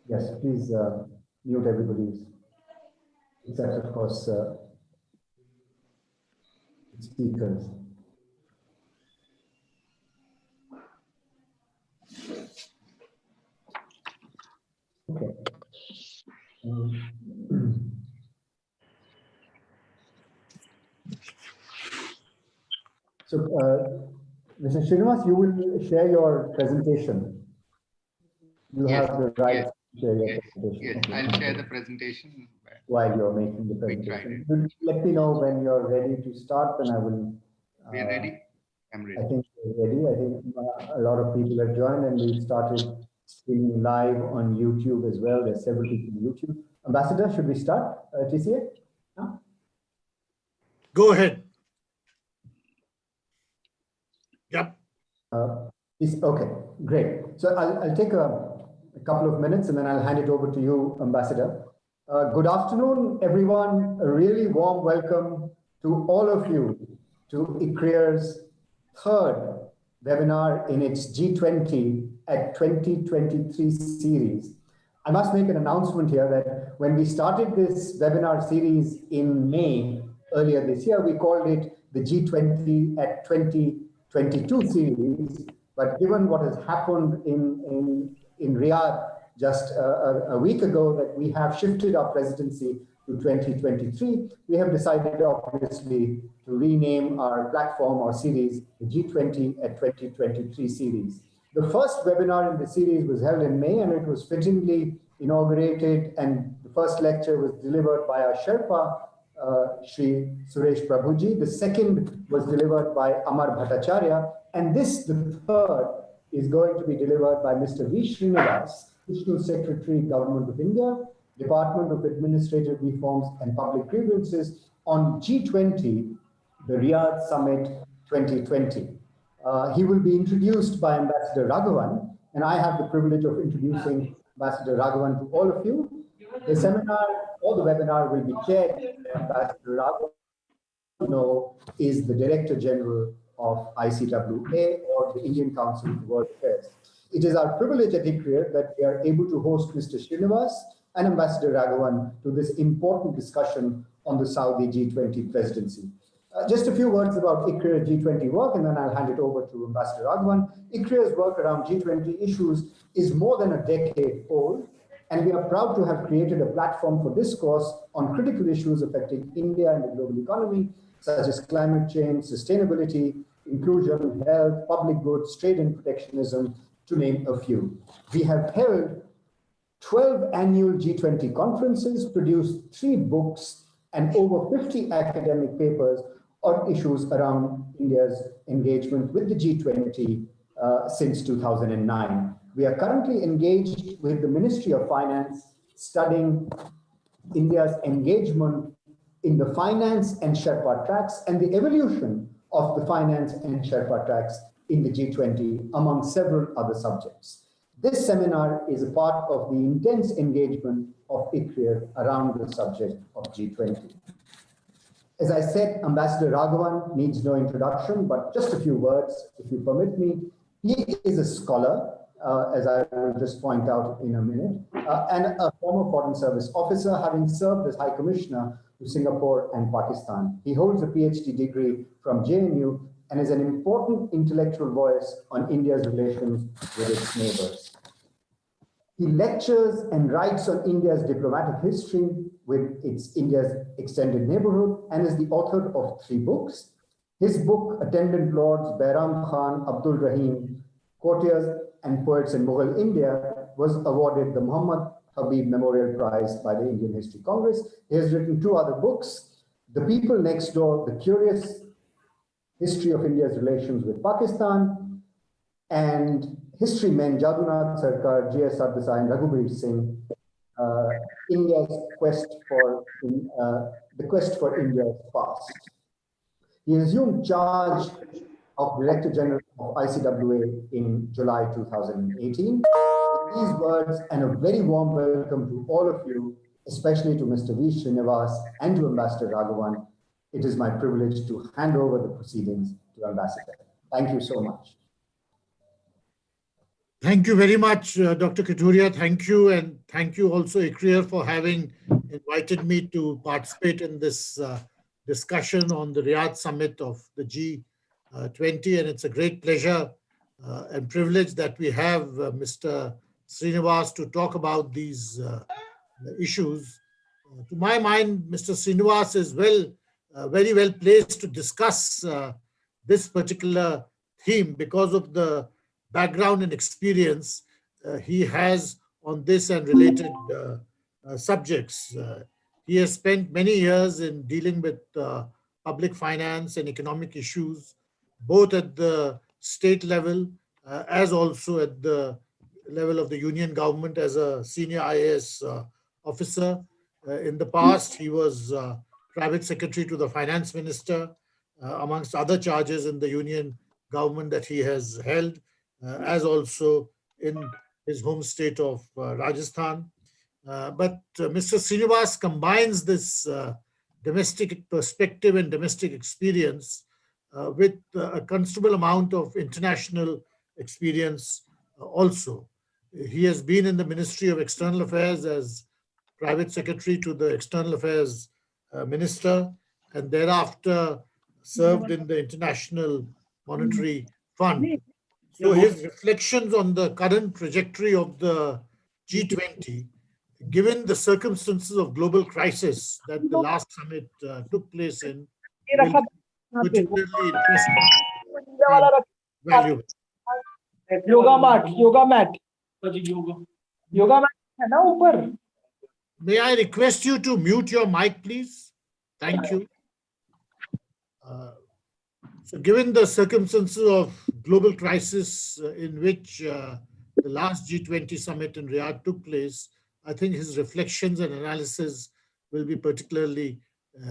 Yes, please mute everybody's, except of course speakers. Okay. So, Mr. Srinivas, you will share your presentation. You have the right to share your presentation. Yes, okay. I'll share the presentation while you're making the presentation. Let me know when you're ready to start, and I will. We're ready. I'm ready. I think we're ready. I think a lot of people have joined, and we've started streaming live on YouTube as well. There's several people on YouTube. Ambassador, should we start? TCA? No? Go ahead. Yep. Okay, great. So I'll take a couple of minutes and then I'll hand it over to you, Ambassador. Good afternoon, everyone. A really warm welcome to all of you to ICRIER's third webinar in its G20 at 2023 series. I must make an announcement here that when we started this webinar series in May earlier this year, we called it the G20 at 2022 series. But given what has happened in Riyadh just a week ago, that we have shifted our presidency to 2023, we have decided obviously to rename our platform or series the G20 at 2023 series. The first webinar in the series was held in May, and it was fittingly inaugurated, and the first lecture was delivered by our Sherpa, Shri Suresh Prabhuji. The second was delivered by Amar Bhattacharya, and this, the third, is going to be delivered by Mr. V.Srinivas, Additional Secretary, Government of India, Department of Administrative Reforms and Public Grievances, on G20, the Riyadh Summit 2020. He will be introduced by Ambassador Raghavan, and I have the privilege of introducing Ambassador Raghavan to all of you. The seminar or the webinar will be chaired by Ambassador Raghavan, is the Director General of ICWA, or the Indian Council for World Affairs. It is our privilege at ICRIER that we are able to host Mr. Srinivas and Ambassador Raghavan to this important discussion on the Saudi G20 presidency. Just a few words about ICRIER G20 work, and then I'll hand it over to Ambassador Raghavan. ICRIER's work around G20 issues is more than a decade old, and we are proud to have created a platform for discourse on critical issues affecting India and the global economy, such as climate change, sustainability, inclusion, health, public goods, trade and protectionism, to name a few. We have held 12 annual G20 conferences, produced 3 books, and over 50 academic papers on issues around India's engagement with the G20 since 2009. We are currently engaged with the Ministry of Finance, studying India's engagement in the finance and Sherpa tracks and the evolution of the finance and Sherpa tracks in the G20, among several other subjects. This seminar is a part of the intense engagement of ICRIER around the subject of G20. As I said, Ambassador Raghavan needs no introduction, but just a few words, if you permit me. He is a scholar, as I will just point out in a minute, and a former Foreign Service officer, having served as High Commissioner to Singapore and Pakistan. He holds a PhD degree from JNU and is an important intellectual voice on India's relations with its neighbors. He lectures and writes on India's diplomatic history with India's extended neighborhood, and is the author of 3 books. His book, Attendant Lords, Bairam Khan, Abdul Rahim, Courtiers and Poets in Mughal India, was awarded the Muhammad Habib Memorial Prize by the Indian History Congress. He has written 2 other books, The People Next Door, The Curious History of India's Relations with Pakistan, and History Men, Jadunath Sarkar, G.S. Sardesai, and Raghuveer Singh, India's quest for, the quest for India's past. He assumed charge of Director General of ICWA in July 2018. With these words, and a very warm welcome to all of you, especially to Mr. V.Srinivas and to Ambassador Raghavan, it is my privilege to hand over the proceedings to Ambassador. Thank you so much. Thank you very much, Dr. Katuria. Thank you. And thank you also, ICRIER, for having invited me to participate in this discussion on the Riyadh Summit of the G20. And it's a great pleasure and privilege that we have Mr. Srinivas to talk about these issues. To my mind, Mr. Srinivas is very well placed to discuss this particular theme because of the background and experience he has on this and related subjects. He has spent many years in dealing with public finance and economic issues, both at the state level as also at the level of the union government as a senior IAS officer. In the past, he was private secretary to the finance minister, amongst other charges in the union government that he has held, as also in his home state of Rajasthan. But Mr. Srinivas combines this domestic perspective and domestic experience with a considerable amount of international experience also. He has been in the Ministry of External Affairs as private secretary to the External Affairs Minister, and thereafter served in the International Monetary Fund. So his reflections on the current trajectory of the G20, given the circumstances of global crisis that the last summit took place in, will be particularly interesting and valuable. Yoga mat है ना ऊपर. May I request you to mute your mic, please? Thank you. So given the circumstances of global crisis in which the last G20 summit in Riyadh took place, I think his reflections and analysis will be particularly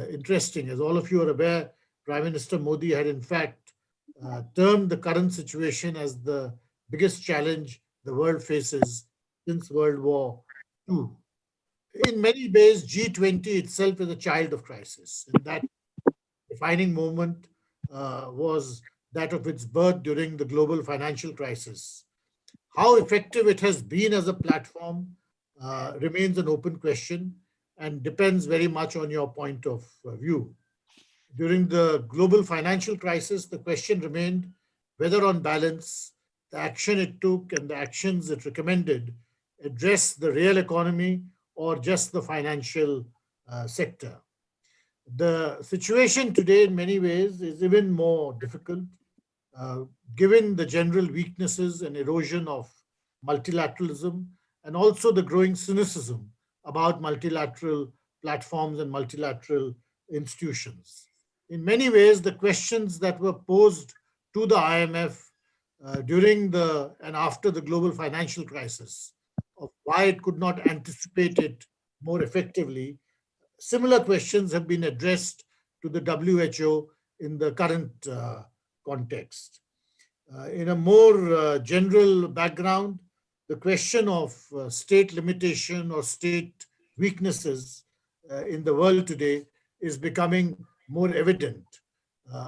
interesting. As all of you are aware, Prime Minister Modi had in fact termed the current situation as the biggest challenge the world faces since World War II. In many ways, G20 itself is a child of crisis. And that defining moment was that of its birth during the global financial crisis. How effective it has been as a platform remains an open question and depends very much on your point of view. During the global financial crisis, the question remained whether on balance, the action it took and the actions it recommended address the real economy or just the financial sector. The situation today in many ways is even more difficult given the general weaknesses and erosion of multilateralism and also the growing cynicism about multilateral platforms and multilateral institutions. In many ways, the questions that were posed to the IMF during the and after the global financial crisis of why it could not anticipate it more effectively, similar questions have been addressed to the WHO in the current context. In a more general background, the question of state limitation or state weaknesses in the world today is becoming more evident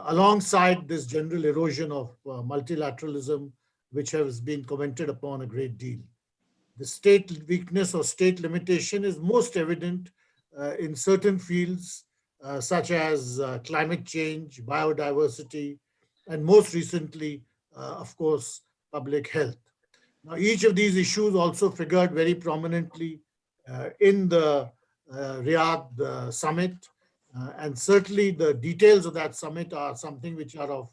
alongside this general erosion of multilateralism, which has been commented upon a great deal. The state weakness or state limitation is most evident in certain fields such as climate change, biodiversity, and most recently, of course, public health. Now, each of these issues also figured very prominently in the Riyadh Summit. And certainly the details of that summit are something which are of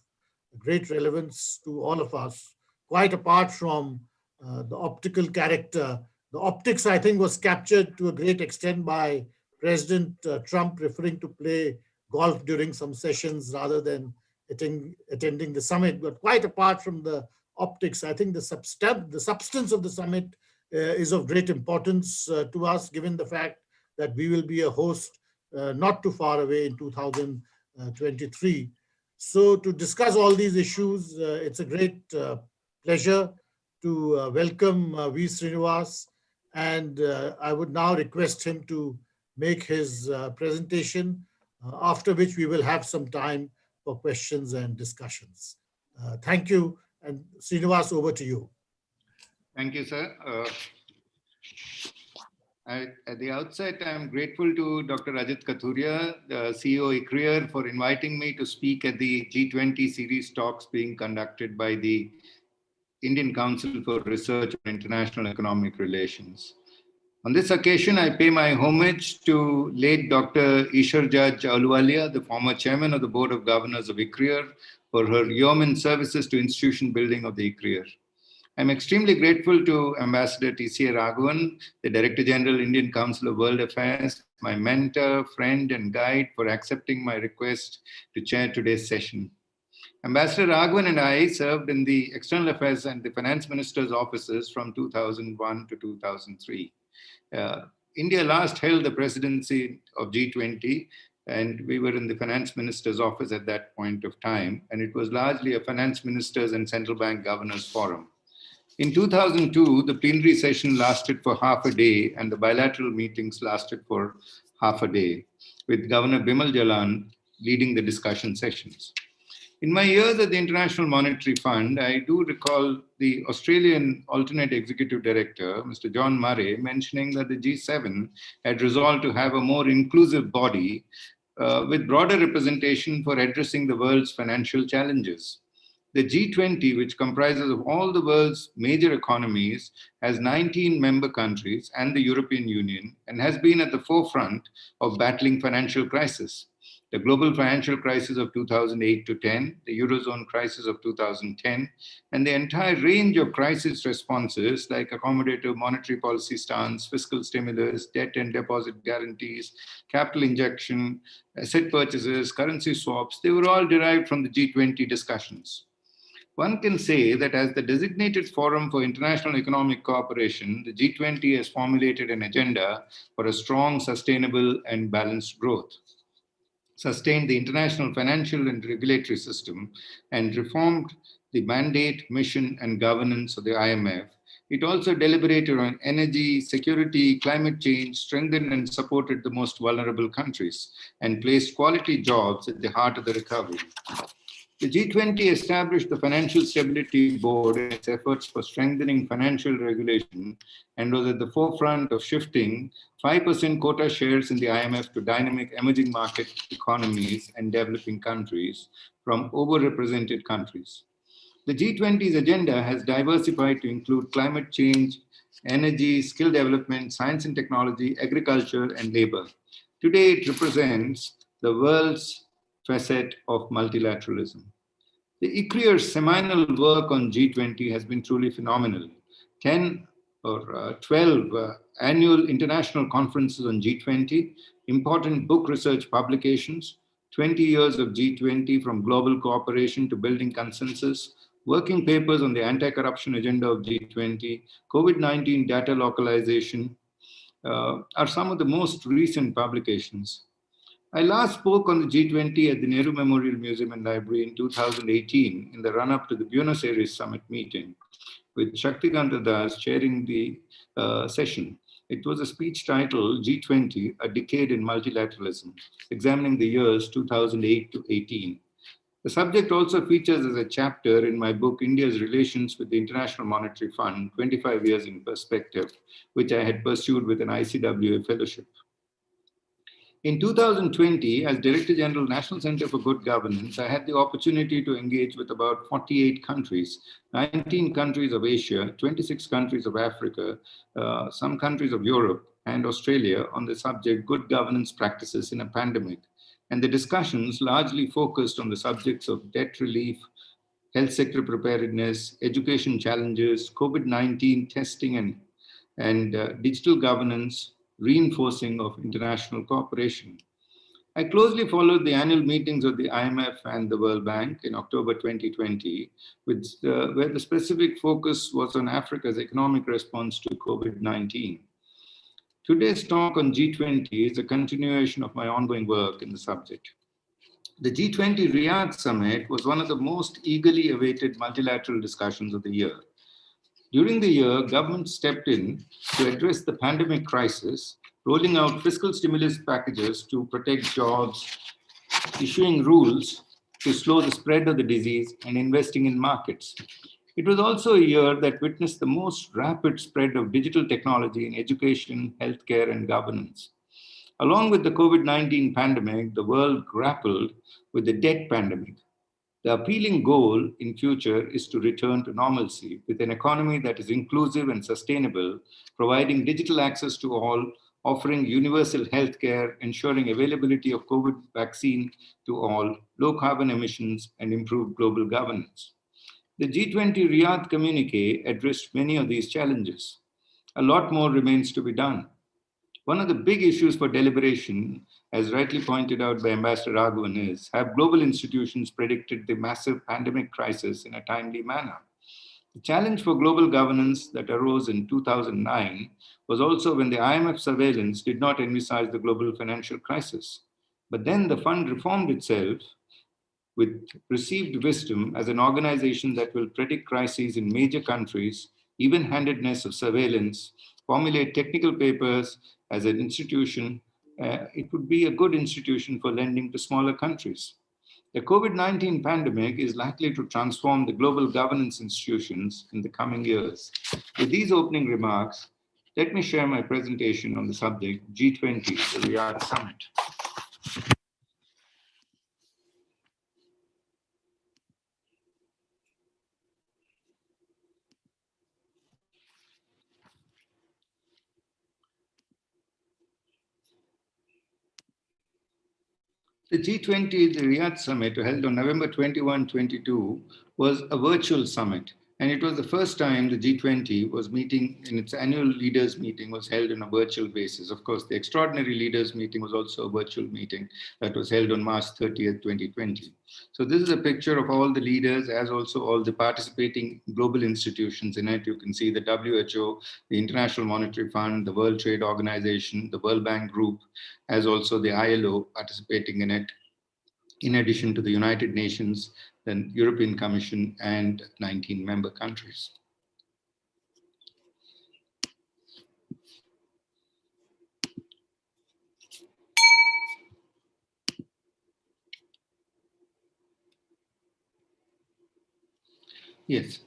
great relevance to all of us, quite apart from the optical character. The optics, I think, was captured to a great extent by President Trump referring to play golf during some sessions rather than attending the summit. But quite apart from the optics, I think the substance of the summit is of great importance to us, given the fact that we will be a host not too far away in 2023. So to discuss all these issues, it's a great pleasure to welcome V.Srinivas, and I would now request him to make his presentation, after which we will have some time for questions and discussions. Thank you, and Srinivas, over to you. Thank you, sir. At the outset, I'm grateful to Dr. Rajat Kathuria, the CEO ICRIER, for inviting me to speak at the G20 series talks being conducted by the Indian Council for Research on International Economic Relations. On this occasion, I pay my homage to late Dr. Ishar Judge Ahluwalia, the former chairman of the Board of Governors of ICRIER, for her yeoman services to institution building of the ICRIER. I'm extremely grateful to Ambassador TCA Raghavan, the Director General, Indian Council of World Affairs, my mentor, friend, and guide, for accepting my request to chair today's session. Ambassador Raghavan and I served in the External Affairs and the Finance Minister's offices from 2001 to 2003. India last held the presidency of G20, and we were in the finance minister's office at that point of time, and it was largely a finance ministers and central bank governors forum. In 2002, the plenary session lasted for half a day, and the bilateral meetings lasted for half a day, with Governor Bimal Jalan leading the discussion sessions. In my years at the International Monetary Fund, I do recall the Australian alternate executive director, Mr. John Murray, mentioning that the G7 had resolved to have a more inclusive body with broader representation for addressing the world's financial challenges. The G20, which comprises of all the world's major economies, has 19 member countries and the European Union, and has been at the forefront of battling financial crisis. The global financial crisis of 2008 to 10, the Eurozone crisis of 2010, and the entire range of crisis responses like accommodative monetary policy stance, fiscal stimulus, debt and deposit guarantees, capital injection, asset purchases, currency swaps, they were all derived from the G20 discussions. One can say that as the designated forum for international economic cooperation, the G20 has formulated an agenda for a strong, sustainable, and balanced growth, sustained the international financial and regulatory system, and reformed the mandate, mission, and governance of the IMF. It also deliberated on energy, security, climate change, strengthened and supported the most vulnerable countries, and placed quality jobs at the heart of the recovery. The G20 established the Financial Stability Board in its efforts for strengthening financial regulation, and was at the forefront of shifting 5% quota shares in the IMF to dynamic emerging market economies and developing countries from overrepresented countries. The G20's agenda has diversified to include climate change, energy, skill development, science and technology, agriculture, and labor. Today, it represents the world's facet of multilateralism. The ICRIER's seminal work on G20 has been truly phenomenal. 10 or 12 annual international conferences on G20, important book research publications, 20 years of G20 from global cooperation to building consensus, working papers on the anti-corruption agenda of G20, COVID-19 data localization are some of the most recent publications. I last spoke on the G20 at the Nehru Memorial Museum and Library in 2018 in the run-up to the Buenos Aires Summit meeting, with Shaktikanta Das chairing the session. It was a speech titled G20, A Decade in Multilateralism, examining the years 2008 to 18. The subject also features as a chapter in my book, India's Relations with the International Monetary Fund, 25 Years in Perspective, which I had pursued with an ICWA fellowship. In 2020, as Director General, National Center for Good Governance, I had the opportunity to engage with about 48 countries, 19 countries of Asia, 26 countries of Africa, some countries of Europe, and Australia on the subject good governance practices in a pandemic. And the discussions largely focused on the subjects of debt relief, health sector preparedness, education challenges, COVID-19 testing and digital governance, reinforcing of international cooperation. I closely followed the annual meetings of the IMF and the World Bank in October 2020, where the specific focus was on Africa's economic response to COVID-19. Today's talk on G20 is a continuation of my ongoing work in the subject. The G20 Riyadh Summit was one of the most eagerly awaited multilateral discussions of the year. During the year, governments stepped in to address the pandemic crisis, rolling out fiscal stimulus packages to protect jobs, issuing rules to slow the spread of the disease, and investing in markets. It was also a year that witnessed the most rapid spread of digital technology in education, healthcare, and governance. Along with the COVID-19 pandemic, the world grappled with the debt pandemic. The appealing goal in future is to return to normalcy with an economy that is inclusive and sustainable, providing digital access to all, offering universal healthcare, ensuring availability of COVID vaccine to all, low carbon emissions, and improved global governance. The G20 Riyadh communique addressed many of these challenges. A lot more remains to be done. One of the big issues for deliberation, as rightly pointed out by Ambassador Raghavan, is have global institutions predicted the massive pandemic crisis in a timely manner? The challenge for global governance that arose in 2009 was also when the IMF surveillance did not envisage the global financial crisis. But then the fund reformed itself with received wisdom as an organization that will predict crises in major countries, even-handedness of surveillance, formulate technical papers as an institution. It would be a good institution for lending to smaller countries. The COVID-19 pandemic is likely to transform the global governance institutions in the coming years. With these opening remarks, let me share my presentation on the subject G20, the Riyadh Summit. The G20, the Riyadh Summit, held on November 21-22, was a virtual summit. And it was the first time the G20 was meeting in its annual leaders meeting was held on a virtual basis. Of course, the extraordinary leaders meeting was also a virtual meeting that was held on March 30th, 2020. So this is a picture of all the leaders as also all the participating global institutions in it. You can see the WHO, the International Monetary Fund, the World Trade Organization, the World Bank Group, as also the ILO participating in it, in addition to the United Nations, the European Commission, and 19 member countries. Yes,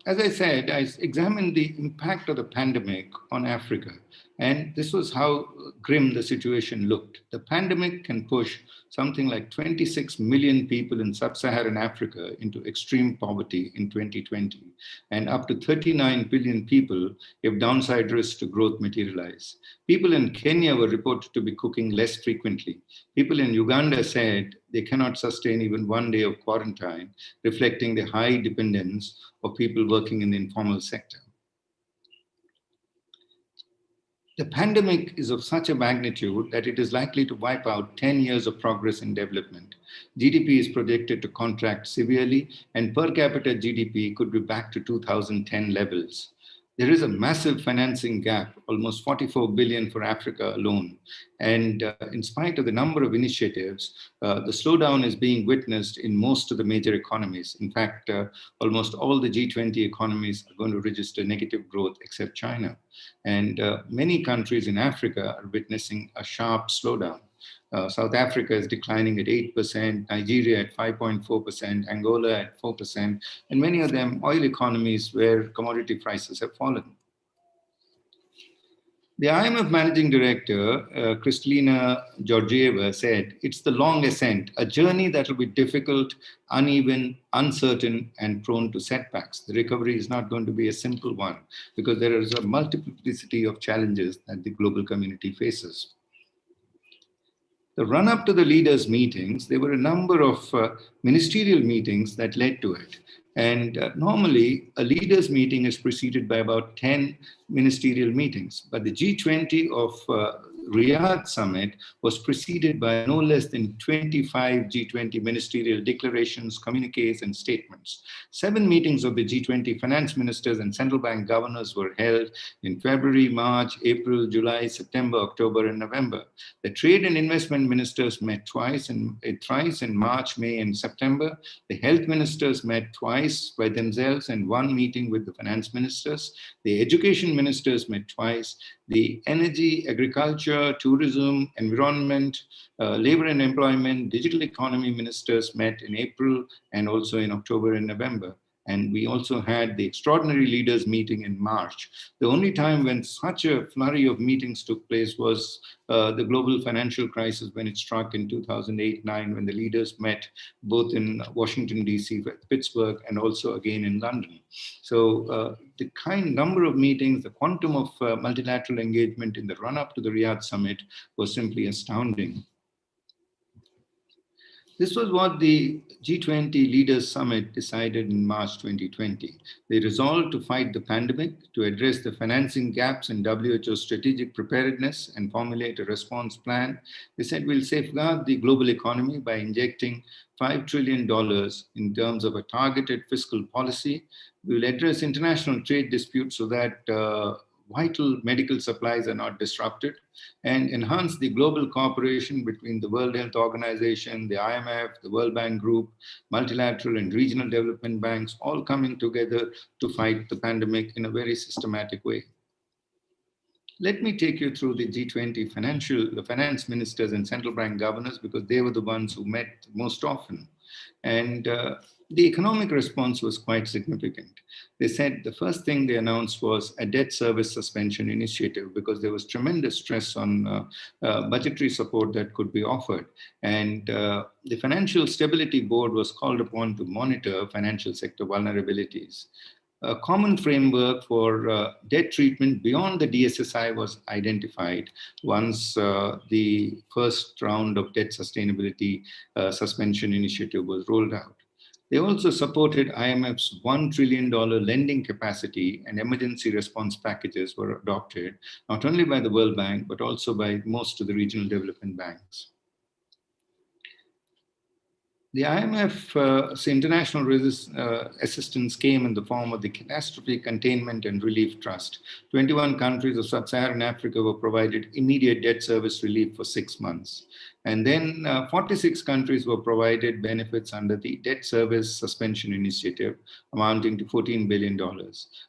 as I said, I examined the impact of the pandemic on Africa, and this was how grim the situation looked. The pandemic can push something like 26 million people in sub-Saharan Africa into extreme poverty in 2020, and up to 39 billion people if downside risks to growth materialize. People in Kenya were reported to be cooking less frequently. People in Uganda said they cannot sustain even one day of quarantine, reflecting the high dependence of people working in the informal sector. The pandemic is of such a magnitude that it is likely to wipe out 10 years of progress in development. GDP is projected to contract severely, and per capita GDP could be back to 2010 levels. There is a massive financing gap, almost 44 billion for Africa alone. And in spite of the number of initiatives, the slowdown is being witnessed in most of the major economies. In fact, almost all the G20 economies are going to register negative growth except China. And many countries in Africa are witnessing a sharp slowdown. South Africa is declining at 8%, Nigeria at 5.4%, Angola at 4%, and many of them oil economies where commodity prices have fallen. The IMF Managing Director, Kristalina Georgieva, said, "It's the long ascent, a journey that will be difficult, uneven, uncertain, and prone to setbacks. The recovery is not going to be a simple one because there is a multiplicity of challenges that the global community faces." The run-up to the leaders' meetings, there were a number of ministerial meetings that led to it. And normally, a leaders' meeting is preceded by about 10 ministerial meetings. But the G20 of Riyadh Summit was preceded by no less than 25 G20 ministerial declarations, communiques, and statements. 7 meetings of the G20 finance ministers and central bank governors were held in February, March, April, July, September, October, and November. The trade and investment ministers met thrice in March, May, and September. The health ministers met twice by themselves and 1 meeting with the finance ministers. The education ministers met twice. The energy, agriculture, tourism, environment, labor and employment, digital economy ministers met in April and also in October and November. And we also had the extraordinary leaders meeting in March. The only time when such a flurry of meetings took place was the global financial crisis when it struck in 2008-9, when the leaders met both in Washington, D.C., Pittsburgh, and also again in London. So the number of meetings, the quantum of multilateral engagement in the run-up to the Riyadh Summit was simply astounding. This was what the G20 Leaders Summit decided in March 2020. They resolved to fight the pandemic, to address the financing gaps in WHO's strategic preparedness and formulate a response plan. They said we'll safeguard the global economy by injecting $5 trillion in terms of a targeted fiscal policy. We will address international trade disputes so that vital medical supplies are not disrupted, and enhance the global cooperation between the World Health Organization, the IMF, the World Bank Group, multilateral and regional development banks, all coming together to fight the pandemic in a very systematic way. Let me take you through the G20 finance ministers and central bank governors, because they were the ones who met most often. And the economic response was quite significant. They said the first thing they announced was a debt service suspension initiative, because there was tremendous stress on budgetary support that could be offered. And the Financial Stability Board was called upon to monitor financial sector vulnerabilities. A common framework for debt treatment beyond the DSSI was identified once the first round of debt sustainability suspension initiative was rolled out. They also supported IMF's $1 trillion lending capacity, and emergency response packages were adopted, not only by the World Bank, but also by most of the regional development banks. The IMF's international assistance came in the form of the Catastrophe Containment and Relief Trust. 21 countries of sub-Saharan Africa were provided immediate debt service relief for 6 months. And then 46 countries were provided benefits under the Debt Service Suspension Initiative, amounting to $14 billion.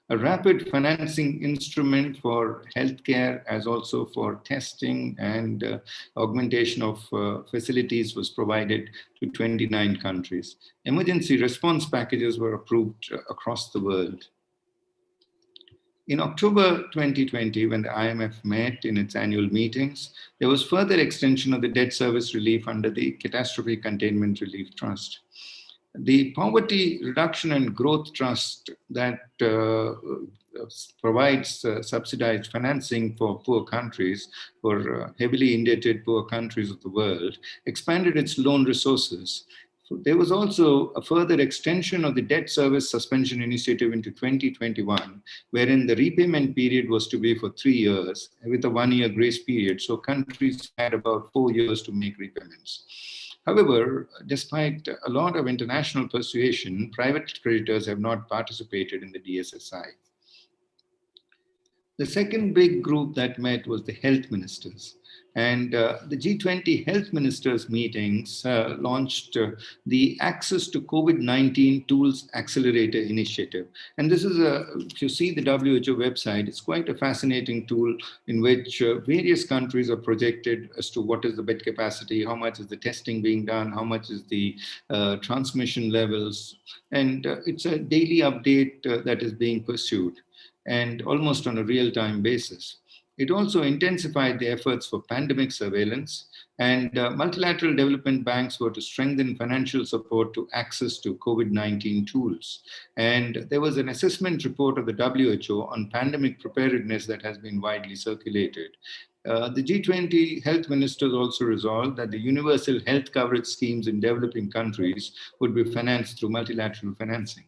A rapid financing instrument for healthcare, as also for testing and augmentation of facilities, was provided to 29 countries. Emergency response packages were approved across the world. In October 2020, when the IMF met in its annual meetings, there was further extension of the debt service relief under the Catastrophe Containment Relief Trust. The Poverty Reduction and Growth Trust that provides subsidized financing for poor countries, for heavily indebted poor countries of the world, expanded its loan resources. There was also a further extension of the debt service suspension initiative into 2021, wherein the repayment period was to be for 3 years with a 1-year grace period. So countries had about 4 years to make repayments. However, despite a lot of international persuasion, private creditors have not participated in the DSSI. The second big group that met was the health ministers. And the G20 health ministers meetings launched the Access to COVID-19 Tools Accelerator Initiative. And this is if you see the WHO website, it's quite a fascinating tool in which various countries are projected as to what is the bed capacity, how much is the testing being done, how much is the transmission levels. And it's a daily update that is being pursued, and almost on a real-time basis. It also intensified the efforts for pandemic surveillance, and multilateral development banks were to strengthen financial support to access to COVID-19 tools. And there was an assessment report of the WHO on pandemic preparedness that has been widely circulated. The G20 health ministers also resolved that the universal health coverage schemes in developing countries would be financed through multilateral financing.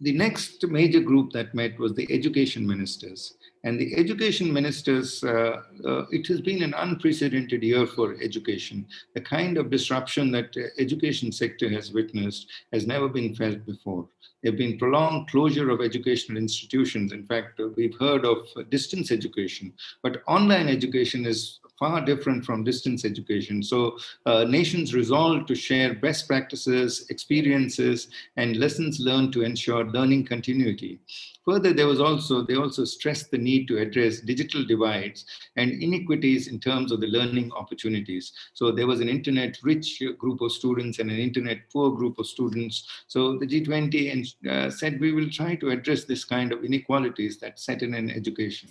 The next major group that met was the education ministers. And the education ministers, it has been an unprecedented year for education. The kind of disruption that the education sector has witnessed has never been felt before. There have been prolonged closure of educational institutions. In fact, we've heard of distance education, but online education is far different from distance education. So nations resolved to share best practices, experiences, and lessons learned to ensure learning continuity. Further, they also stressed the need to address digital divides and inequities in terms of the learning opportunities. So there was an internet-rich group of students and an internet-poor group of students. So the G20 said we will try to address this kind of inequalities that set in education.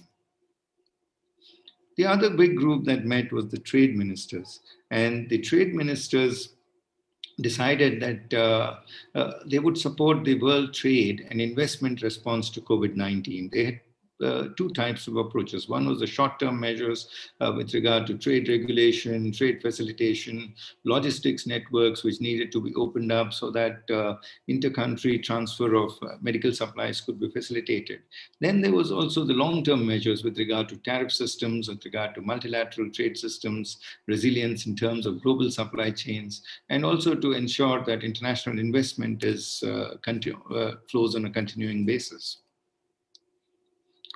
The other big group that met was the trade ministers. And the trade ministers decided that they would support the world trade and investment response to COVID-19. They had two types of approaches. One was the short-term measures with regard to trade regulation, trade facilitation, logistics networks, which needed to be opened up so that inter-country transfer of medical supplies could be facilitated. Then there was also the long-term measures with regard to tariff systems, with regard to multilateral trade systems, resilience in terms of global supply chains, and also to ensure that international investment flows on a continuing basis.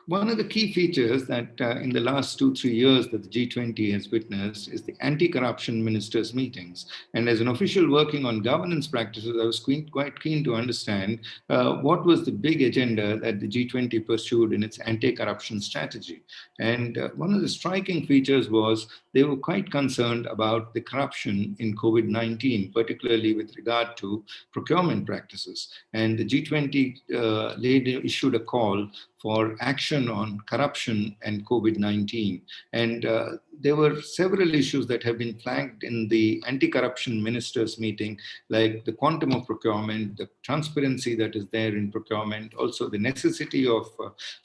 One of the key features that in the last 2-3 years that the G20 has witnessed is the anti-corruption ministers meetings. And as an official working on governance practices, I was quite keen to understand what was the big agenda that the G20 pursued in its anti-corruption strategy. And one of the striking features was they were quite concerned about the corruption in COVID-19, particularly with regard to procurement practices. And the G20 issued a call for action on corruption and COVID-19. And there were several issues that have been flagged in the anti-corruption ministers meeting, like the quantum of procurement, the transparency that is there in procurement, also the necessity of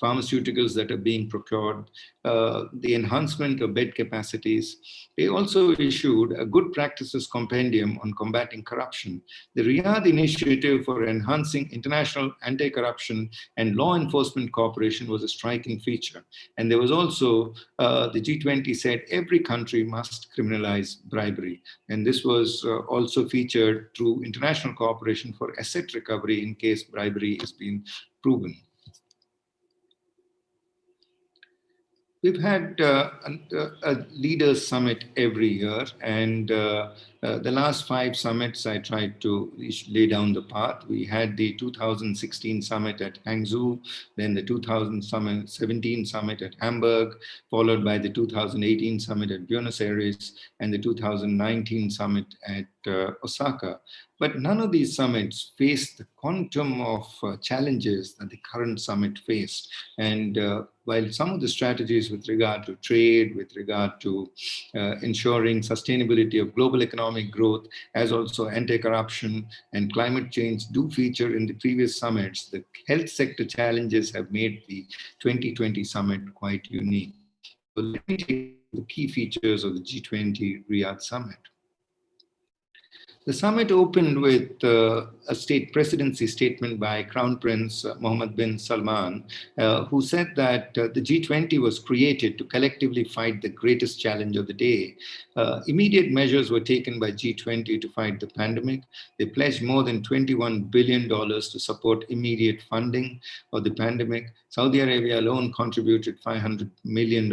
pharmaceuticals that are being procured, the enhancement of bed capacities. They also issued a good practices compendium on combating corruption. The Riyadh initiative for enhancing international anti-corruption and law enforcement cooperation was a striking feature. And there was also, the G20 said every country must criminalize bribery. And this was also featured through international cooperation for asset recovery in case bribery has been proven. We've had a leaders summit every year, and the last 5 summits I tried to lay down the path. We had the 2016 summit at Hangzhou, then the 2017 summit at Hamburg, followed by the 2018 summit at Buenos Aires, and the 2019 summit at Osaka. But none of these summits faced the quantum of challenges that the current summit faced. And while some of the strategies with regard to trade, with regard to ensuring sustainability of global economic growth, as also anti-corruption and climate change do feature in the previous summits, the health sector challenges have made the 2020 summit quite unique. So let me take the key features of the G20 Riyadh Summit. The summit opened with a state presidency statement by Crown Prince Mohammed bin Salman, who said that the G20 was created to collectively fight the greatest challenge of the day. Immediate measures were taken by G20 to fight the pandemic. They pledged more than $21 billion to support immediate funding of the pandemic. Saudi Arabia alone contributed $500 million.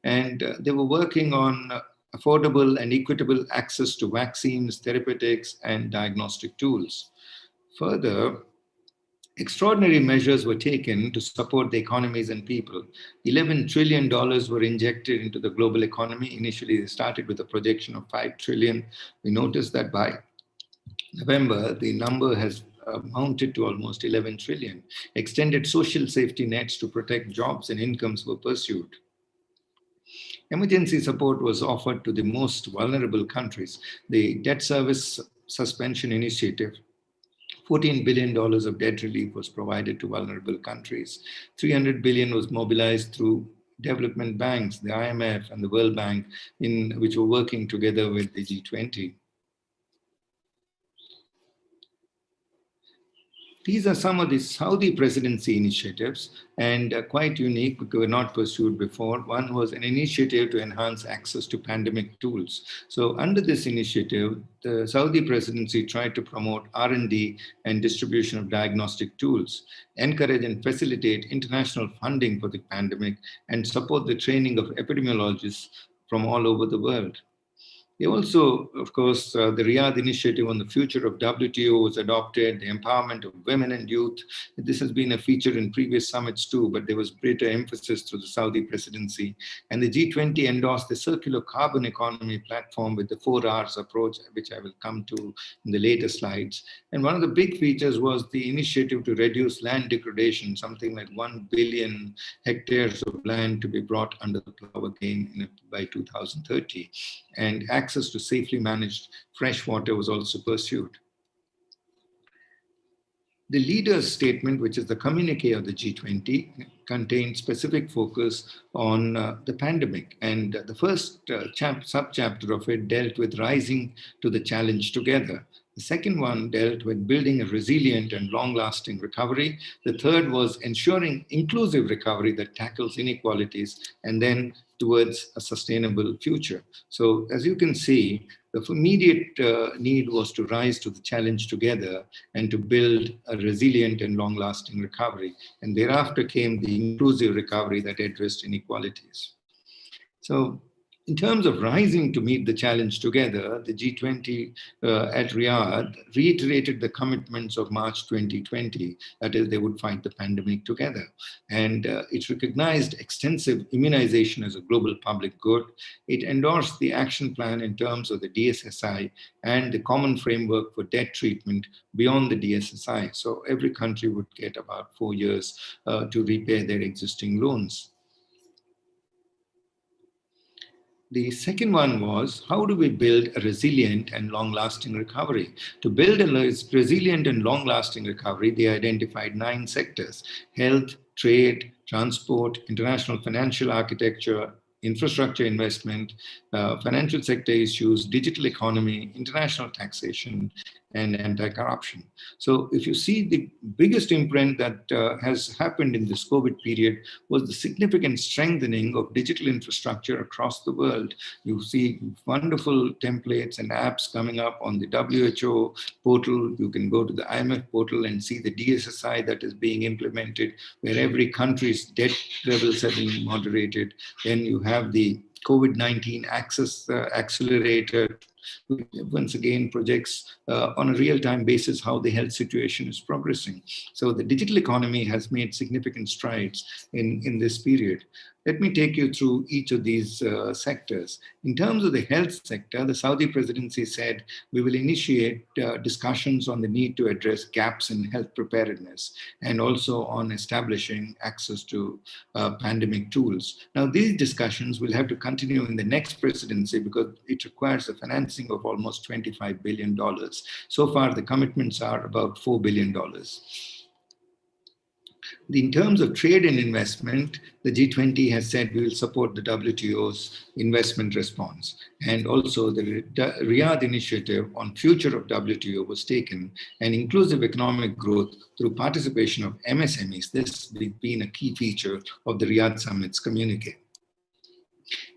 And they were working on affordable and equitable access to vaccines, therapeutics, and diagnostic tools. Further, extraordinary measures were taken to support the economies and people. $11 trillion were injected into the global economy. Initially, they started with a projection of $5 trillion. We noticed that by November, the number has mounted to almost 11 trillion. Extended social safety nets to protect jobs and incomes were pursued. Emergency support was offered to the most vulnerable countries. The debt service suspension initiative, $14 billion of debt relief was provided to vulnerable countries. $300 billion was mobilized through development banks, the IMF and the World Bank, which were working together with the G20. These are some of the Saudi presidency initiatives, and quite unique because were not pursued before. One was an initiative to enhance access to pandemic tools. So under this initiative, the Saudi presidency tried to promote R&D and distribution of diagnostic tools, encourage and facilitate international funding for the pandemic, and support the training of epidemiologists from all over the world. They also, of course, the Riyadh Initiative on the Future of WTO was adopted, the empowerment of women and youth. This has been a feature in previous summits too, but there was greater emphasis through the Saudi presidency. And the G20 endorsed the circular carbon economy platform with the 4 Rs approach, which I will come to in the later slides. And one of the big features was the initiative to reduce land degradation, something like 1 billion hectares of land to be brought under the plow again by 2030. And access to safely managed fresh water was also pursued. The leader's statement, which is the communique of the G20, contained specific focus on the pandemic. And the first subchapter of it dealt with rising to the challenge together. The second one dealt with building a resilient and long-lasting recovery. The third was ensuring inclusive recovery that tackles inequalities, and then towards a sustainable future. So as you can see, the immediate need was to rise to the challenge together and to build a resilient and long-lasting recovery. And thereafter came the inclusive recovery that addressed inequalities. So in terms of rising to meet the challenge together, the G20 at Riyadh reiterated the commitments of March 2020, that is, they would fight the pandemic together. And it recognized extensive immunization as a global public good. It endorsed the action plan in terms of the DSSI and the common framework for debt treatment beyond the DSSI. So every country would get about 4 years to repay their existing loans. The second one was, how do we build a resilient and long-lasting recovery? To build a resilient and long-lasting recovery, they identified 9 sectors: health, trade, transport, international financial architecture, infrastructure investment, financial sector issues, digital economy, international taxation, and anti-corruption. So if you see, the biggest imprint that has happened in this COVID period was the significant strengthening of digital infrastructure across the world. You see wonderful templates and apps coming up on the WHO portal. You can go to the IMF portal and see the DSSI that is being implemented, where every country's debt levels have been moderated. Then you have the COVID-19 Access Accelerator, which once again projects on a real-time basis how the health situation is progressing. So the digital economy has made significant strides in this period. Let me take you through each of these sectors. In terms of the health sector, the Saudi presidency said we will initiate discussions on the need to address gaps in health preparedness and also on establishing access to pandemic tools. Now, these discussions will have to continue in the next presidency because it requires the financing of almost $25 billion. So far, the commitments are about $4 billion. In terms of trade and investment, the G20 has said we will support the WTO's investment response. And also the Riyadh Initiative on Future of WTO was taken, and inclusive economic growth through participation of MSMEs. This has been a key feature of the Riyadh Summit's communique.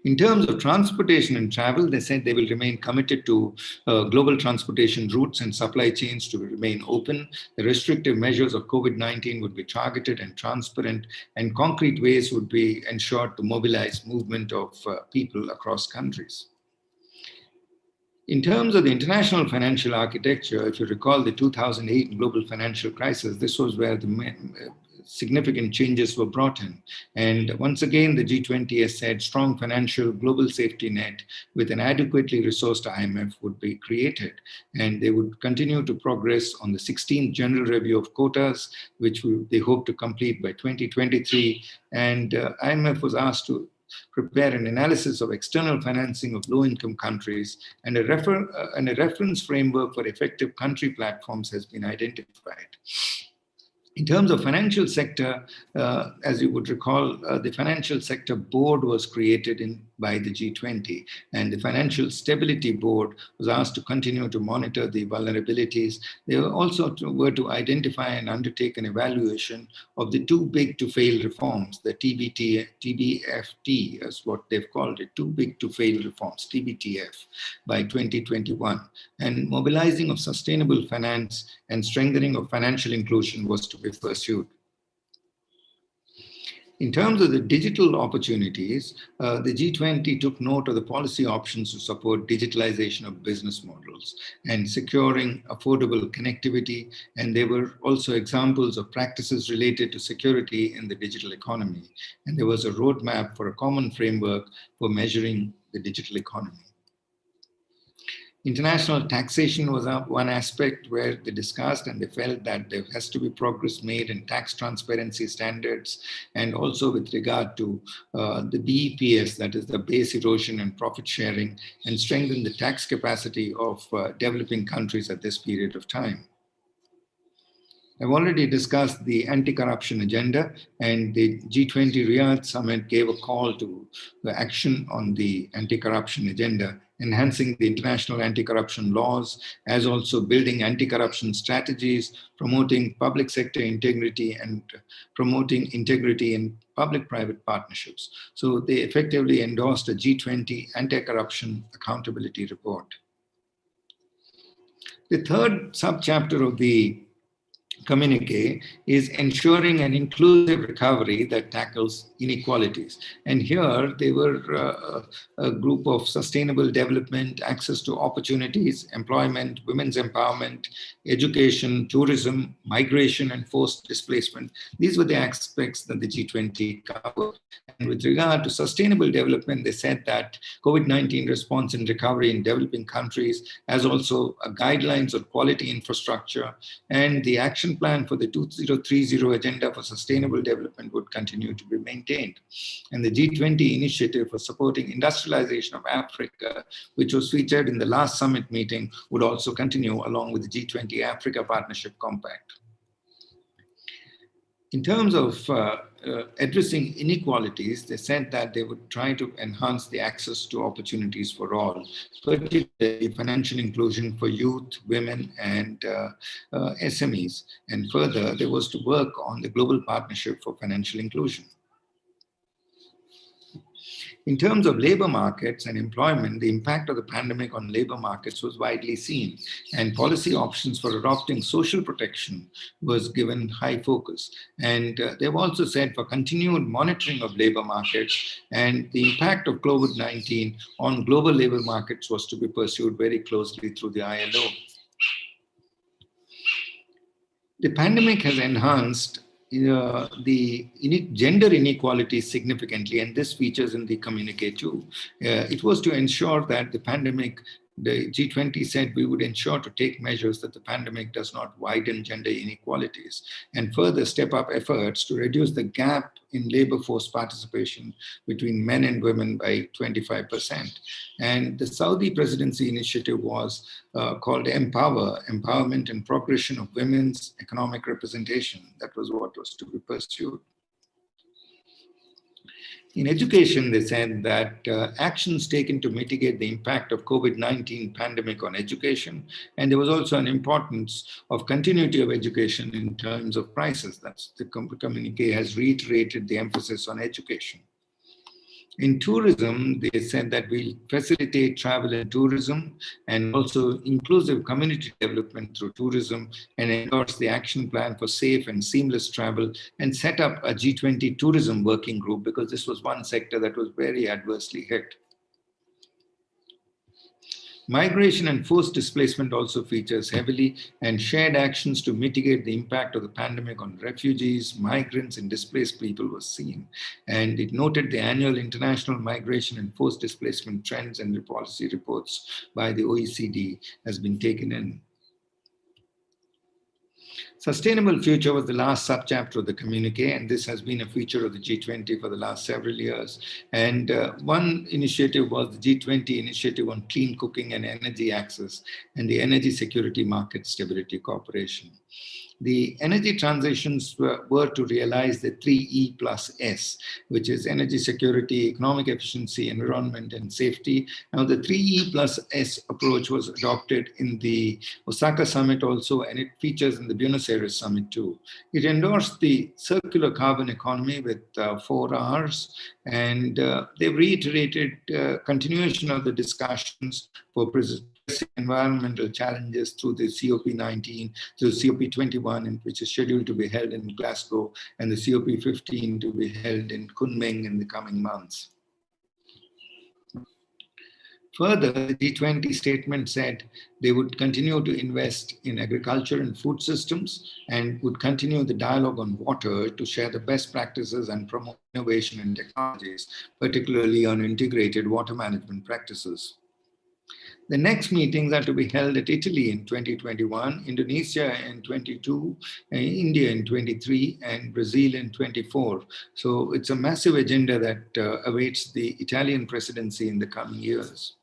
In terms of transportation and travel, they said they will remain committed to global transportation routes and supply chains to remain open. The restrictive measures of COVID-19 would be targeted and transparent, and concrete ways would be ensured to mobilize movement of people across countries. In terms of the international financial architecture, if you recall the 2008 global financial crisis, this was where the significant changes were brought in. And once again, the G20 has said strong financial global safety net with an adequately resourced IMF would be created. And they would continue to progress on the 16th general review of quotas, which they hope to complete by 2023. And IMF was asked to prepare an analysis of external financing of low-income countries, and a reference framework for effective country platforms has been identified. In terms of financial sector, as you would recall, the Financial Sector Board was created by the G20, and the Financial Stability Board was asked to continue to monitor the vulnerabilities. They were also to identify and undertake an evaluation of the too big to fail reforms, the TBFT is what they've called it, too big to fail reforms, TBTF, by 2021. And mobilizing of sustainable finance and strengthening of financial inclusion was to be pursued. In terms of the digital opportunities, the G20 took note of the policy options to support digitalization of business models and securing affordable connectivity. And there were also examples of practices related to security in the digital economy. And there was a roadmap for a common framework for measuring the digital economy. International taxation was one aspect where they discussed, and they felt that there has to be progress made in tax transparency standards, and also with regard to the BEPS, that is the base erosion and profit sharing, and strengthen the tax capacity of developing countries at this period of time. I've already discussed the anti-corruption agenda, and the G20 Riyadh Summit gave a call to the action on the anti-corruption agenda, enhancing the international anti-corruption laws, as also building anti-corruption strategies, promoting public sector integrity, and promoting integrity in public-private partnerships. So they effectively endorsed a G20 anti-corruption accountability report. The third subchapter of the communique is ensuring an inclusive recovery that tackles inequalities. And here they were a group of sustainable development, access to opportunities, employment, women's empowerment, education, tourism, migration, and forced displacement. These were the aspects that the G20 covered. And with regard to sustainable development, they said that COVID-19 response and recovery in developing countries, as also guidelines on quality infrastructure, and the action plan for the 2030 Agenda for Sustainable Development would continue to be maintained. And the G20 initiative for supporting industrialization of Africa, which was featured in the last summit meeting, would also continue along with the G20 Africa Partnership Compact. In terms of addressing inequalities, they said that they would try to enhance the access to opportunities for all, particularly financial inclusion for youth, women, and SMEs. And further, there was to work on the global partnership for financial inclusion. In terms of labor markets and employment, the impact of the pandemic on labor markets was widely seen, and policy options for adopting social protection was given high focus. And they've also said for continued monitoring of labor markets, and the impact of COVID-19 on global labor markets was to be pursued very closely through the ILO. The pandemic has enhanced the gender inequality significantly, and this features in the communique too. It was to ensure that the pandemic, the G20 said we would ensure to take measures that the pandemic does not widen gender inequalities, and further step up efforts to reduce the gap in labor force participation between men and women by 25%. And the Saudi presidency initiative was called Empower, Empowerment and Progression of Women's Economic Representation. That was what was to be pursued. In education, they said that actions taken to mitigate the impact of COVID-19 pandemic on education, and there was also an importance of continuity of education in terms of prices. That's the communique has reiterated the emphasis on education. In tourism, they said that we'll facilitate travel and tourism and also inclusive community development through tourism, and endorse the action plan for safe and seamless travel, and set up a G20 tourism working group, because this was one sector that was very adversely hit. Migration and forced displacement also features heavily, and shared actions to mitigate the impact of the pandemic on refugees, migrants, and displaced people was seen. And it noted the annual international migration and forced displacement trends and the policy reports by the OECD has been taken in. Sustainable future was the last subchapter of the communique, and this has been a feature of the G20 for the last several years. And one initiative was the G20 initiative on clean cooking and energy access, and the Energy Security Market Stability Corporation. The energy transitions were to realize the 3E plus S, which is energy security, economic efficiency, environment, and safety. Now, the 3E plus S approach was adopted in the Osaka summit also, and it features in the Buenos Aires summit too. It endorsed the circular carbon economy with 4 Rs, and they reiterated continuation of the discussions for environmental challenges through the COP19, through COP21, which is scheduled to be held in Glasgow, and the COP15 to be held in Kunming in the coming months. Further, the G20 statement said they would continue to invest in agriculture and food systems and would continue the dialogue on water to share the best practices and promote innovation and technologies, particularly on integrated water management practices. The next meetings are to be held at Italy in 2021, Indonesia in 22, India in 23, and Brazil in 24. So it's a massive agenda that awaits the Italian presidency in the coming years.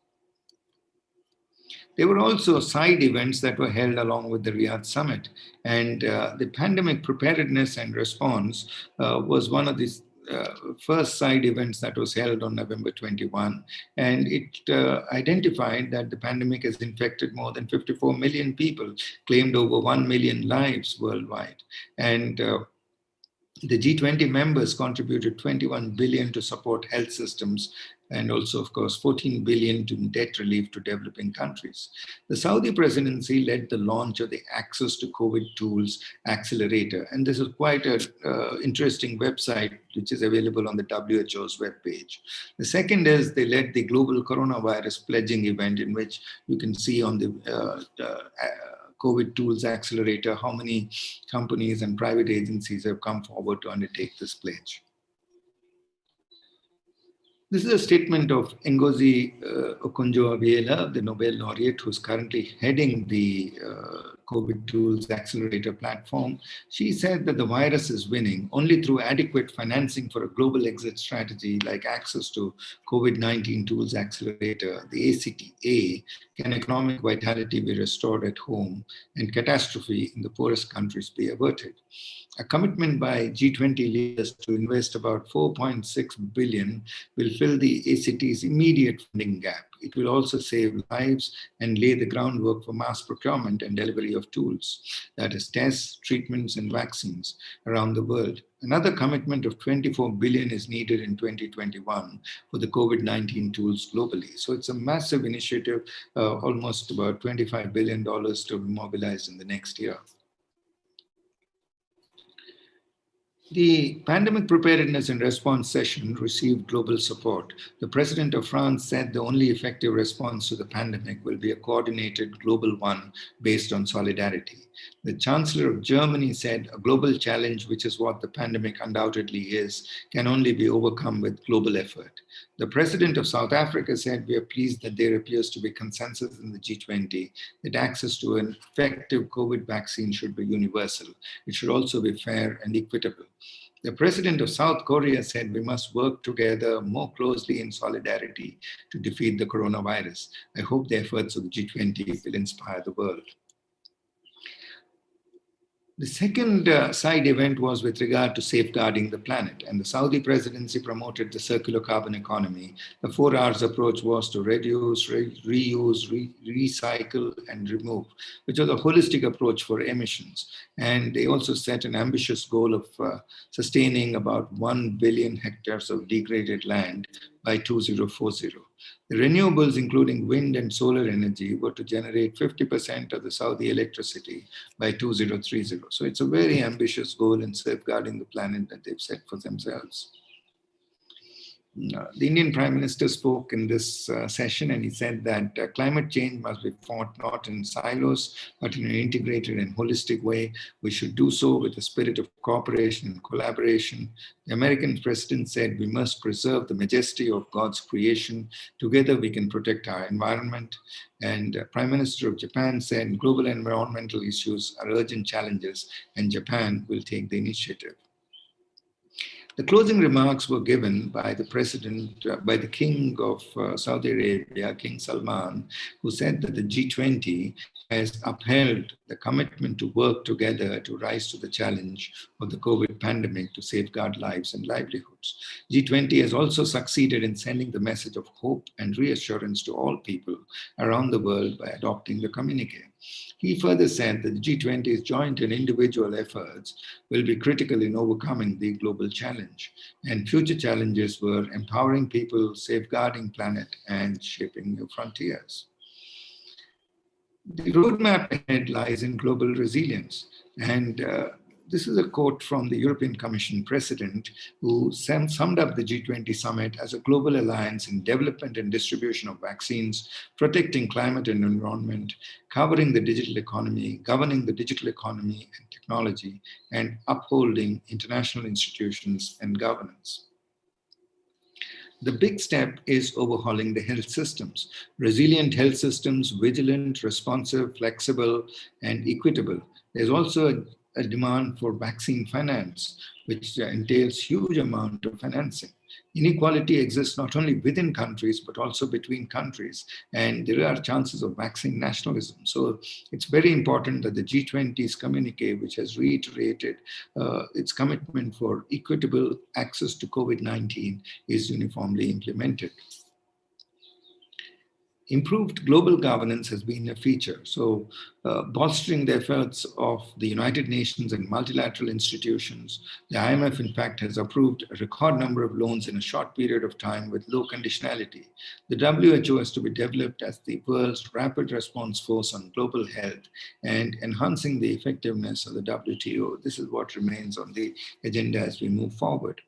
There were also side events that were held along with the Riyadh Summit, and the pandemic preparedness and response was one of the first side events that was held on November 21, and it identified that the pandemic has infected more than 54 million people, claimed over 1 million lives worldwide, and the G20 members contributed 21 billion to support health systems and also, of course, 14 billion to debt relief to developing countries. The Saudi presidency led the launch of the Access to COVID Tools Accelerator. And this is quite an interesting website, which is available on the WHO's webpage. The second is they led the Global Coronavirus Pledging event, in which you can see on the COVID Tools Accelerator how many companies and private agencies have come forward to undertake this pledge. This is a statement of Ngozi Okonjo-Iweala, the Nobel laureate, who's currently heading the COVID Tools Accelerator platform. She said that the virus is winning only through adequate financing for a global exit strategy like access to COVID-19 Tools Accelerator, the ACTA, can economic vitality be restored at home and catastrophe in the poorest countries be averted. A commitment by G20 leaders to invest about 4.6 billion will fill the ACT's immediate funding gap. It will also save lives and lay the groundwork for mass procurement and delivery of tools, that is, tests, treatments, and vaccines around the world. Another commitment of 24 billion is needed in 2021 for the COVID-19 tools globally. So it's a massive initiative, almost about $25 billion to be mobilized in the next year. The pandemic preparedness and response session received global support. The president of France said the only effective response to the pandemic will be a coordinated global one based on solidarity. The chancellor of Germany said a global challenge, which is what the pandemic undoubtedly is, can only be overcome with global effort. The president of South Africa said we are pleased that there appears to be consensus in the G20 that access to an effective COVID vaccine should be universal. It should also be fair and equitable. The president of South Korea said we must work together more closely in solidarity to defeat the coronavirus. I hope the efforts of the G20 will inspire the world. The second side event was with regard to safeguarding the planet, and the Saudi presidency promoted the circular carbon economy. The 4 R's approach was to reduce, reuse, recycle, and remove, which was a holistic approach for emissions. And they also set an ambitious goal of sustaining about 1 billion hectares of degraded land by 2040. The renewables, including wind and solar energy, were to generate 50% of the Saudi electricity by 2030. So it's a very ambitious goal in safeguarding the planet that they've set for themselves. The Indian Prime Minister spoke in this session, and he said that climate change must be fought not in silos, but in an integrated and holistic way. We should do so with a spirit of cooperation and collaboration. The American president said we must preserve the majesty of God's creation. Together we can protect our environment. And Prime Minister of Japan said global environmental issues are urgent challenges, and Japan will take the initiative. The closing remarks were given by the president, by the king of Saudi Arabia, King Salman, who said that the G20 has upheld the commitment to work together to rise to the challenge of the COVID pandemic to safeguard lives and livelihoods. G20 has also succeeded in sending the message of hope and reassurance to all people around the world by adopting the communique. He further said that the G20's joint and individual efforts will be critical in overcoming the global challenge. And future challenges were empowering people, safeguarding planet, and shaping new frontiers. The roadmap ahead lies in global resilience. And this is a quote from the European Commission President, who summed up the G20 summit as a global alliance in development and distribution of vaccines, protecting climate and environment, covering the digital economy, governing the digital economy and technology, and upholding international institutions and governance. The big step is overhauling the health systems. Resilient health systems, vigilant, responsive, flexible, and equitable. There's also a demand for vaccine finance, which entails huge amount of financing. Inequality exists not only within countries, but also between countries. And there are chances of vaccine nationalism. So it's very important that the G20's communique, which has reiterated its commitment for equitable access to COVID-19, is uniformly implemented. Improved global governance has been a feature. So bolstering the efforts of the United Nations and multilateral institutions, the IMF, in fact, has approved a record number of loans in a short period of time with low conditionality. The WHO has to be developed as the world's rapid response force on global health and enhancing the effectiveness of the WTO. This is what remains on the agenda as we move forward.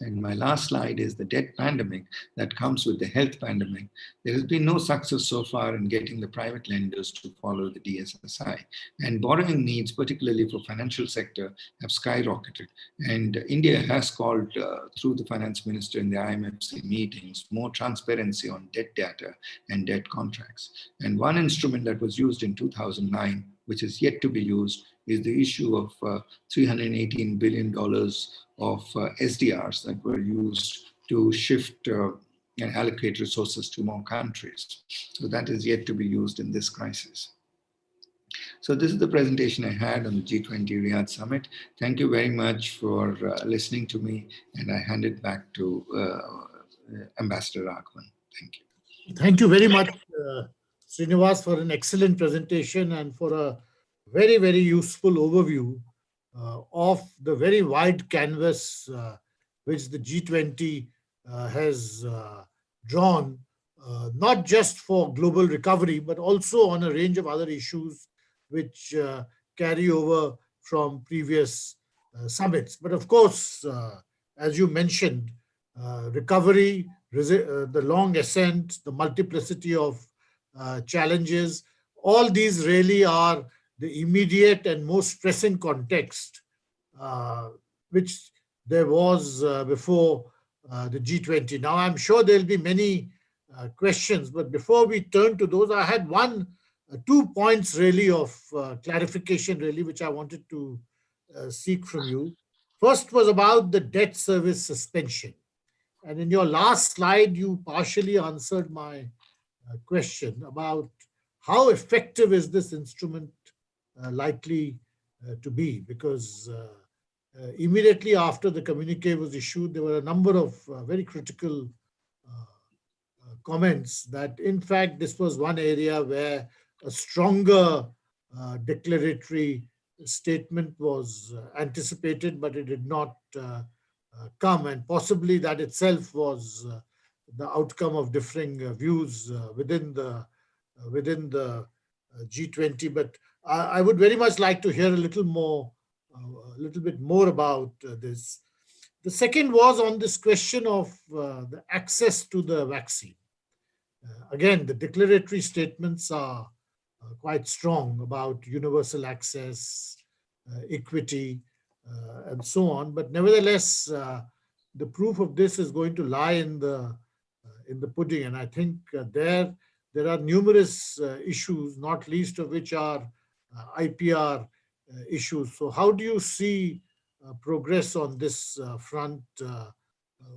And my last slide is the debt pandemic that comes with the health pandemic. There has been no success so far in getting the private lenders to follow the DSSI. And borrowing needs, particularly for financial sector, have skyrocketed. And India has called through the finance minister in the IMFC meetings more transparency on debt data and debt contracts. And one instrument that was used in 2009, which is yet to be used, is the issue of $318 billion of SDRs that were used to shift and allocate resources to more countries. So that is yet to be used in this crisis. So this is the presentation I had on the G20 Riyadh Summit. Thank you very much for listening to me, and I hand it back to Ambassador Raghavan. Thank you. Thank you very much, Srinivas, for an excellent presentation and for a very, very useful overview of the very wide canvas which the G20 has drawn, not just for global recovery, but also on a range of other issues which carry over from previous summits. But of course, as you mentioned, recovery, the long ascent, the multiplicity of challenges, all these really are the immediate and most pressing context which there was before the G20. Now, I'm sure there'll be many questions, but before we turn to those, I had 2 points really of clarification really, which I wanted to seek from you. First was about the debt service suspension. And in your last slide, you partially answered my question about how effective is this instrument likely to be, because immediately after the communique was issued, there were a number of very critical comments that, in fact, this was one area where a stronger declaratory statement was anticipated, but it did not come, and possibly that itself was the outcome of differing views within the G20. But I would very much like to hear a little bit more about this. The second was on this question of the access to the vaccine. Again, the declaratory statements are quite strong about universal access, equity, and so on. But nevertheless, the proof of this is going to lie in the pudding. And I think there are numerous issues, not least of which are IPR issues. So how do you see progress on this front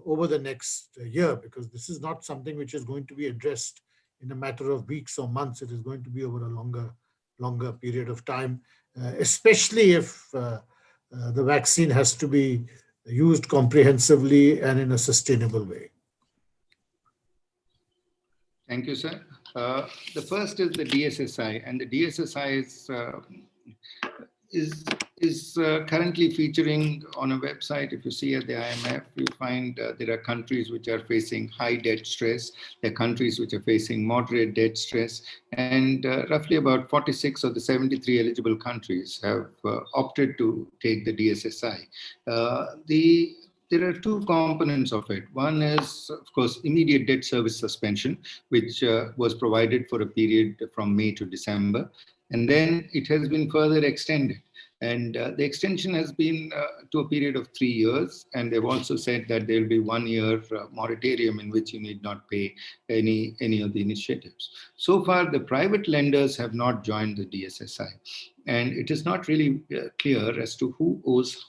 over the next year? Because this is not something which is going to be addressed in a matter of weeks or months. It is going to be over a longer period of time, especially if the vaccine has to be used comprehensively and in a sustainable way. Thank you, sir. The first is the DSSI, and the DSSI is currently featuring on a website. If you see at the IMF, you find there are countries which are facing high debt stress, there are countries which are facing moderate debt stress, and roughly about 46 of the 73 eligible countries have opted to take the DSSI. There are two components of it. One is, of course, immediate debt service suspension, which was provided for a period from May to December. And then it has been further extended. And the extension has been to a period of 3 years. And they've also said that there will be 1 year moratorium in which you need not pay any of the initiatives. So far, the private lenders have not joined the DSSI. And it is not really clear as to who owes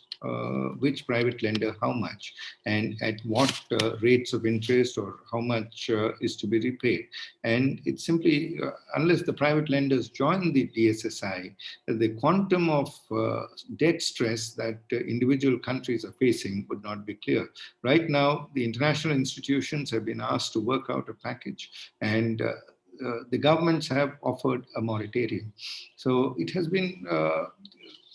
which private lender how much and at what rates of interest or how much is to be repaid. And it's simply, unless the private lenders join the DSSI, the quantum of debt stress that individual countries are facing would not be clear. Right now, the international institutions have been asked to work out a package, and the governments have offered a moratorium. So it has been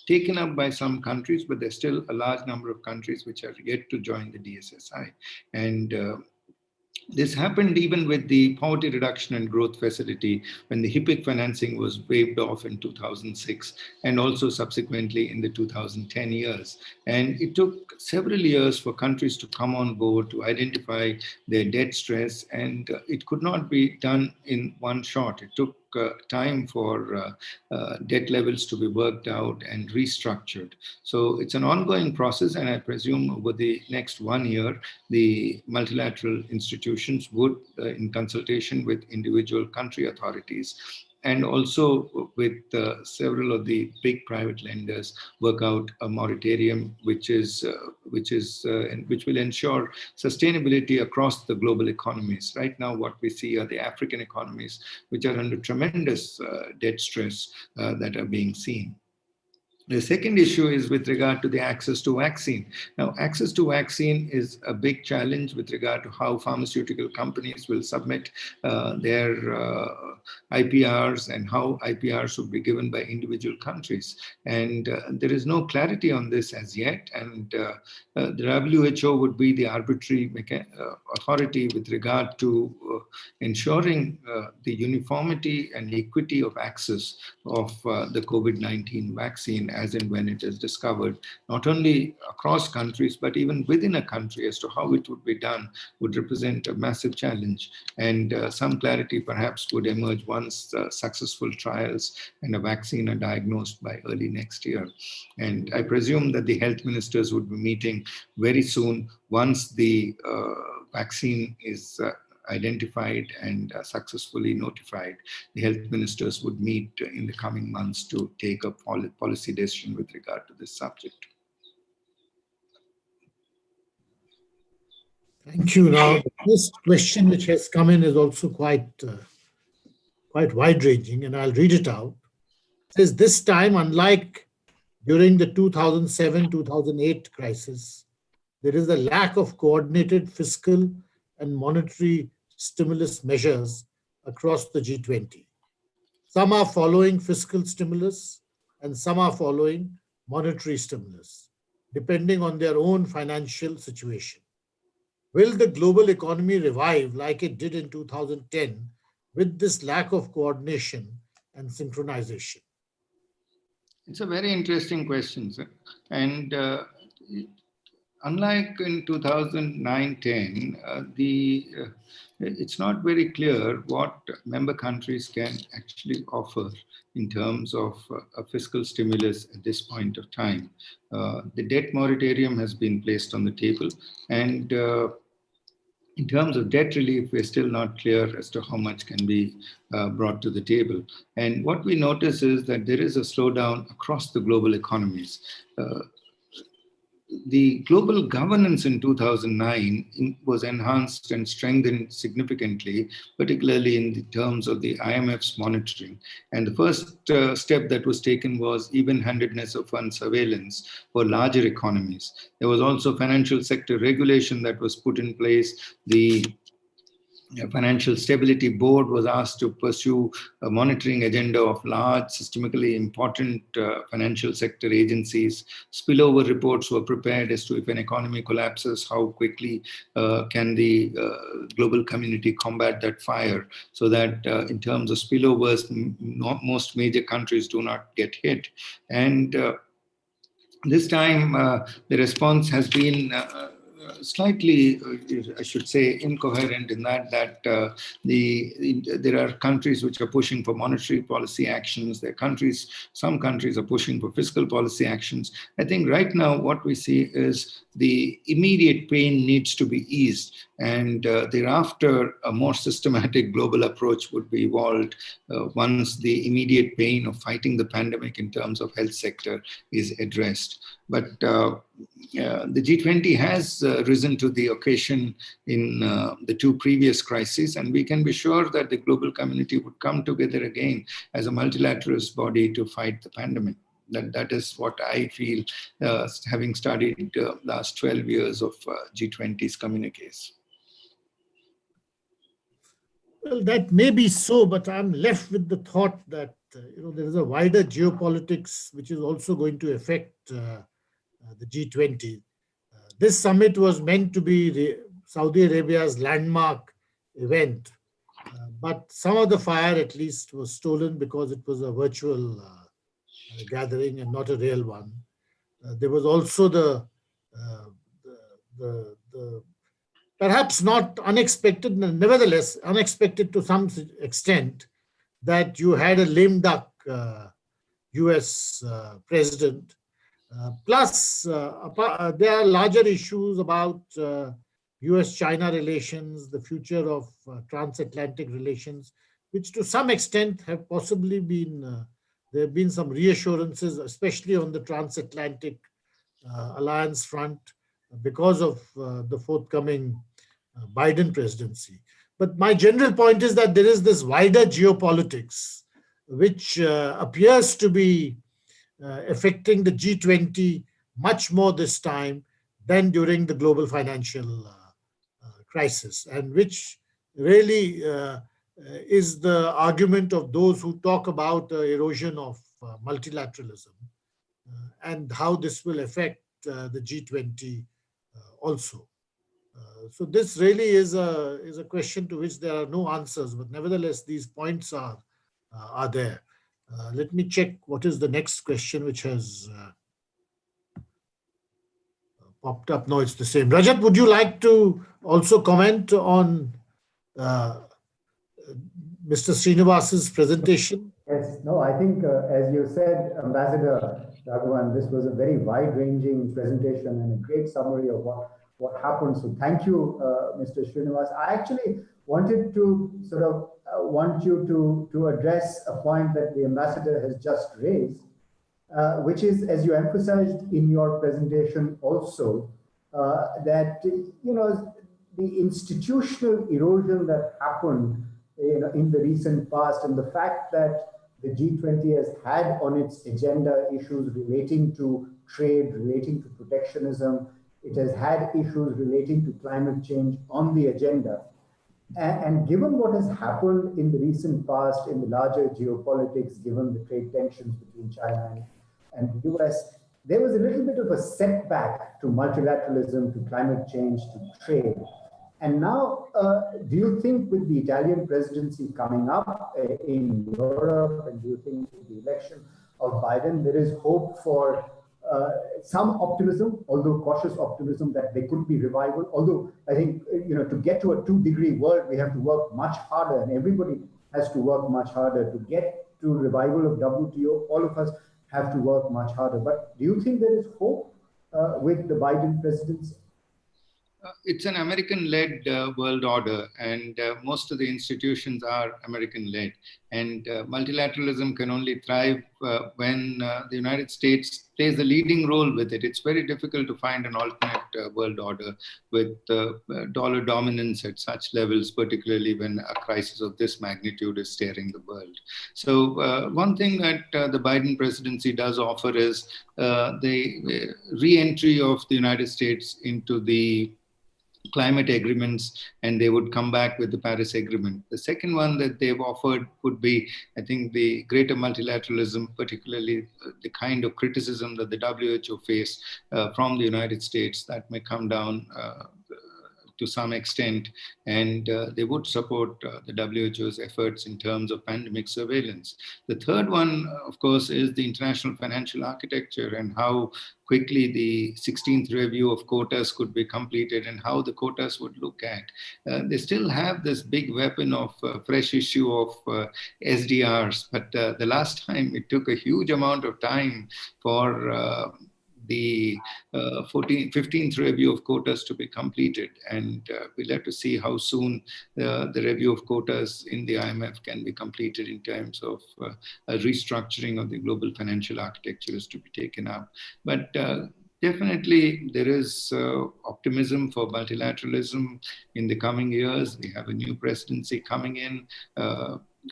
taken up by some countries, but there's still a large number of countries which are yet to join the DSSI. And this happened even with the Poverty Reduction and Growth Facility when the HIPIC financing was waived off in 2006 and also subsequently in the 2010 years. And it took several years for countries to come on board to identify their debt stress, and it could not be done in one shot. It took time for debt levels to be worked out and restructured. So it's an ongoing process, and I presume over the next 1 year, the multilateral institutions would, in consultation with individual country authorities, and also with several of the big private lenders, work out a moratorium which will ensure sustainability across the global economies. Right now, what we see are the African economies, which are under tremendous debt stress that are being seen. The second issue is with regard to the access to vaccine. Now, access to vaccine is a big challenge with regard to how pharmaceutical companies will submit their IPRs and how IPRs will be given by individual countries. And there is no clarity on this as yet. And the WHO would be the arbitrary authority with regard to ensuring the uniformity and equity of access of the COVID-19 vaccine as and when it is discovered, not only across countries, but even within a country as to how it would be done would represent a massive challenge. And some clarity perhaps would emerge once successful trials and a vaccine are diagnosed by early next year. And I presume that the health ministers would be meeting very soon once the vaccine is identified and successfully notified. The health ministers would meet in the coming months to take a policy decision with regard to this subject. Thank you. Now, this question which has come in is also quite wide-ranging, and I'll read it out. It says, this time, unlike during the 2007-2008 crisis, there is a lack of coordinated fiscal and monetary stimulus measures across the G20. Some are following fiscal stimulus and some are following monetary stimulus, depending on their own financial situation. Will the global economy revive like it did in 2010 with this lack of coordination and synchronization? It's a very interesting question, sir. And unlike in 2009-10, it's not very clear what member countries can actually offer in terms of a fiscal stimulus at this point of time. The debt moratorium has been placed on the table, and in terms of debt relief, we're still not clear as to how much can be brought to the table. And what we notice is that there is a slowdown across the global economies. The global governance in 2009 was enhanced and strengthened significantly, particularly in the terms of the IMF's monitoring. And the first step that was taken was even-handedness of fund surveillance for larger economies. There was also financial sector regulation that was put in place. The Financial Stability Board was asked to pursue a monitoring agenda of large, systemically important financial sector agencies. Spillover reports were prepared as to if an economy collapses, how quickly can the global community combat that fire, so that in terms of spillovers, most major countries do not get hit. And this time, the response has been slightly, I should say, incoherent in that there are countries which are pushing for monetary policy actions. Some countries are pushing for fiscal policy actions. I think right now what we see is the immediate pain needs to be eased, and thereafter a more systematic global approach would be evolved once the immediate pain of fighting the pandemic in terms of health sector is addressed. But the G20 has risen to the occasion in the two previous crises, and we can be sure that the global community would come together again as a multilateralist body to fight the pandemic. That is what I feel, having studied last 12 years of G20's communiques. Well, that may be so, but I'm left with the thought that there is a wider geopolitics which is also going to affect the G20. This summit was meant to be Saudi Arabia's landmark event, but some of the fire at least was stolen because it was a virtual gathering and not a real one. There was also the perhaps not unexpected, nevertheless unexpected to some extent, that you had a lame duck US president. Plus, there are larger issues about US-China relations, the future of transatlantic relations, which to some extent have possibly been, there have been some reassurances, especially on the transatlantic alliance front, because of the forthcoming Biden presidency. But my general point is that there is this wider geopolitics, which appears to be affecting the G20 much more this time than during the global financial crisis, and which really is the argument of those who talk about erosion of multilateralism and how this will affect the G20 also. So this really is a question to which there are no answers, but nevertheless these points are there. Let me check what is the next question which has popped up. No, it's the same. Rajat, would you like to also comment on Mr. Srinivas's presentation? Yes, no, I think as you said, Ambassador Raghavan, this was a very wide-ranging presentation and a great summary of what happened. So thank you, Mr. Srinivas. I actually wanted to sort of want you to address a point that the ambassador has just raised, which is, as you emphasized in your presentation also, that the institutional erosion that happened in the recent past, and the fact that the G20 has had on its agenda issues relating to trade, relating to protectionism. It has had issues relating to climate change on the agenda. And given what has happened in the recent past in the larger geopolitics, given the trade tensions between China and the US, there was a little bit of a setback to multilateralism, to climate change, to trade. And now, do you think with the Italian presidency coming up in Europe, and do you think with the election of Biden, there is hope for some optimism, although cautious optimism, that there could be revival? Although I think, to get to a 2-degree world, we have to work much harder, and everybody has to work much harder to get to revival of WTO. All of us have to work much harder. But do you think there is hope with the Biden presidency? It's an American-led world order, and most of the institutions are American-led. And multilateralism can only thrive when the United States plays the leading role with it. It's very difficult to find an alternate world order with dollar dominance at such levels, particularly when a crisis of this magnitude is staring the world. So one thing that the Biden presidency does offer is the re-entry of the United States into the climate agreements, and they would come back with the Paris Agreement. The second one that they've offered would be, I think, the greater multilateralism, particularly the kind of criticism that the WHO face from the United States, that may come down to some extent, and they would support the WHO's efforts in terms of pandemic surveillance. The third one, of course, is the international financial architecture and how quickly the 16th review of quotas could be completed and how the quotas would look at. They still have this big weapon of fresh issue of SDRs, but the last time it took a huge amount of time for the 15th review of quotas to be completed. And we'll have to see how soon the review of quotas in the IMF can be completed in terms of a restructuring of the global financial architecture is to be taken up. But definitely there is optimism for multilateralism in the coming years. We have a new presidency coming in.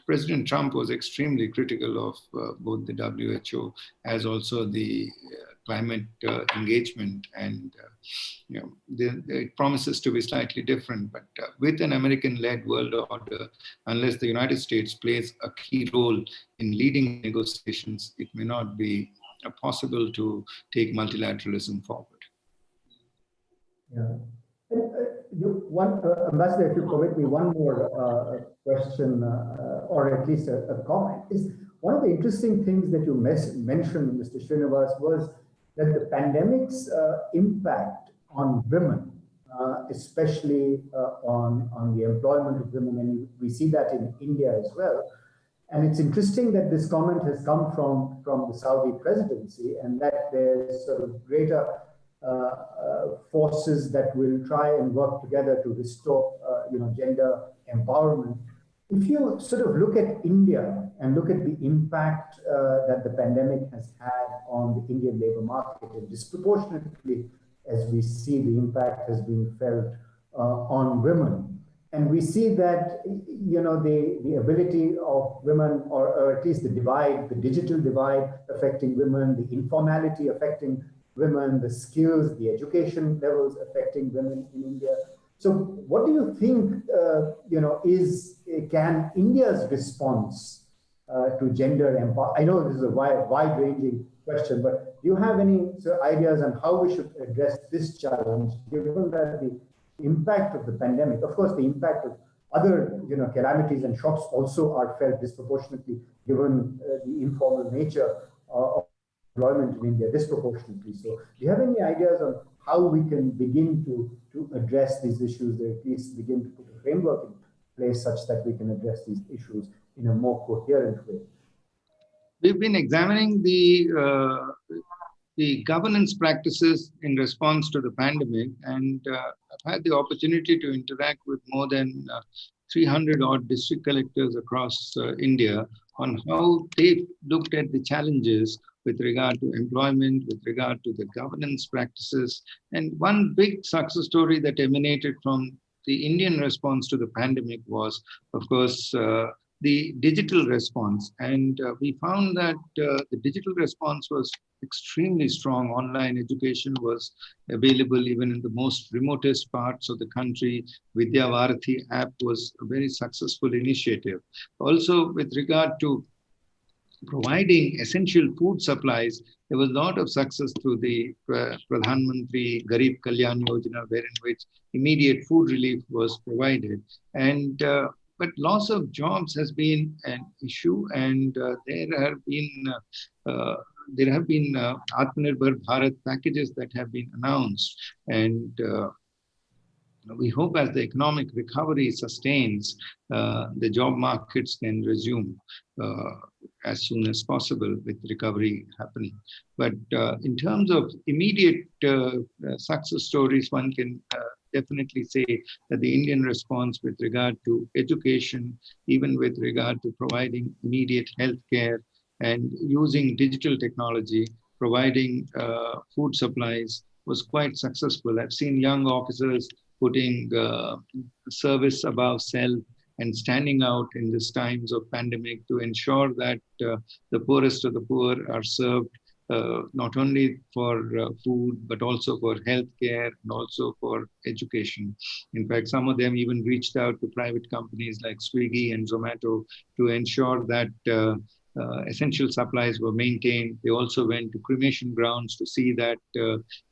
President Trump was extremely critical of both the WHO as also the climate engagement, and it promises to be slightly different. But with an American-led world order, unless the United States plays a key role in leading negotiations, it may not be possible to take multilateralism forward. Yeah. And Ambassador, if you permit me, one more question, or at least a comment, is one of the interesting things that you mentioned, Mr. Srinivas, was that the pandemic's impact on women, especially on the employment of women, and we see that in India as well. And it's interesting that this comment has come from the Saudi presidency, and that there's sort of greater forces that will try and work together to restore, gender empowerment. If you sort of look at India and look at the impact that the pandemic has had on the Indian labor market, and disproportionately, as we see, the impact has been felt on women. And we see that, the ability of women, or at least the divide, the digital divide affecting women, the informality affecting women, the skills, the education levels affecting women in India. So what do you think, can India's response to gender empowerment? I know this is a wide-ranging question, but do you have any ideas on how we should address this challenge, given that the impact of the pandemic, of course, the impact of other, calamities and shocks also are felt disproportionately, given the informal nature of employment in India disproportionately. So do you have any ideas on how we can begin to address these issues, or at least begin to put a framework in place such that we can address these issues in a more coherent way? We've been examining the governance practices in response to the pandemic, and I've had the opportunity to interact with more than 300 odd district collectors across India on how they've looked at the challenges with regard to employment, with regard to the governance practices. And one big success story that emanated from the Indian response to the pandemic was, of course, the digital response. And we found that the digital response was extremely strong. Online education was available even in the most remotest parts of the country. Vidya Bharati app was a very successful initiative. Also, with regard to providing essential food supplies, there was a lot of success through the Pradhan Mantri Garib Kalyan Yojana, wherein which immediate food relief was provided. And but loss of jobs has been an issue, and there have been Atmanirbhar Bharat packages that have been announced, and we hope as the economic recovery sustains, the job markets can resume as soon as possible with recovery happening. But in terms of immediate success stories, one can definitely say that the Indian response with regard to education, even with regard to providing immediate health care and using digital technology, providing food supplies, was quite successful. I've seen young officers putting service above self and standing out in these times of pandemic to ensure that the poorest of the poor are served not only for food, but also for healthcare and also for education. In fact, some of them even reached out to private companies like Swiggy and Zomato to ensure that essential supplies were maintained. They also went to cremation grounds to see that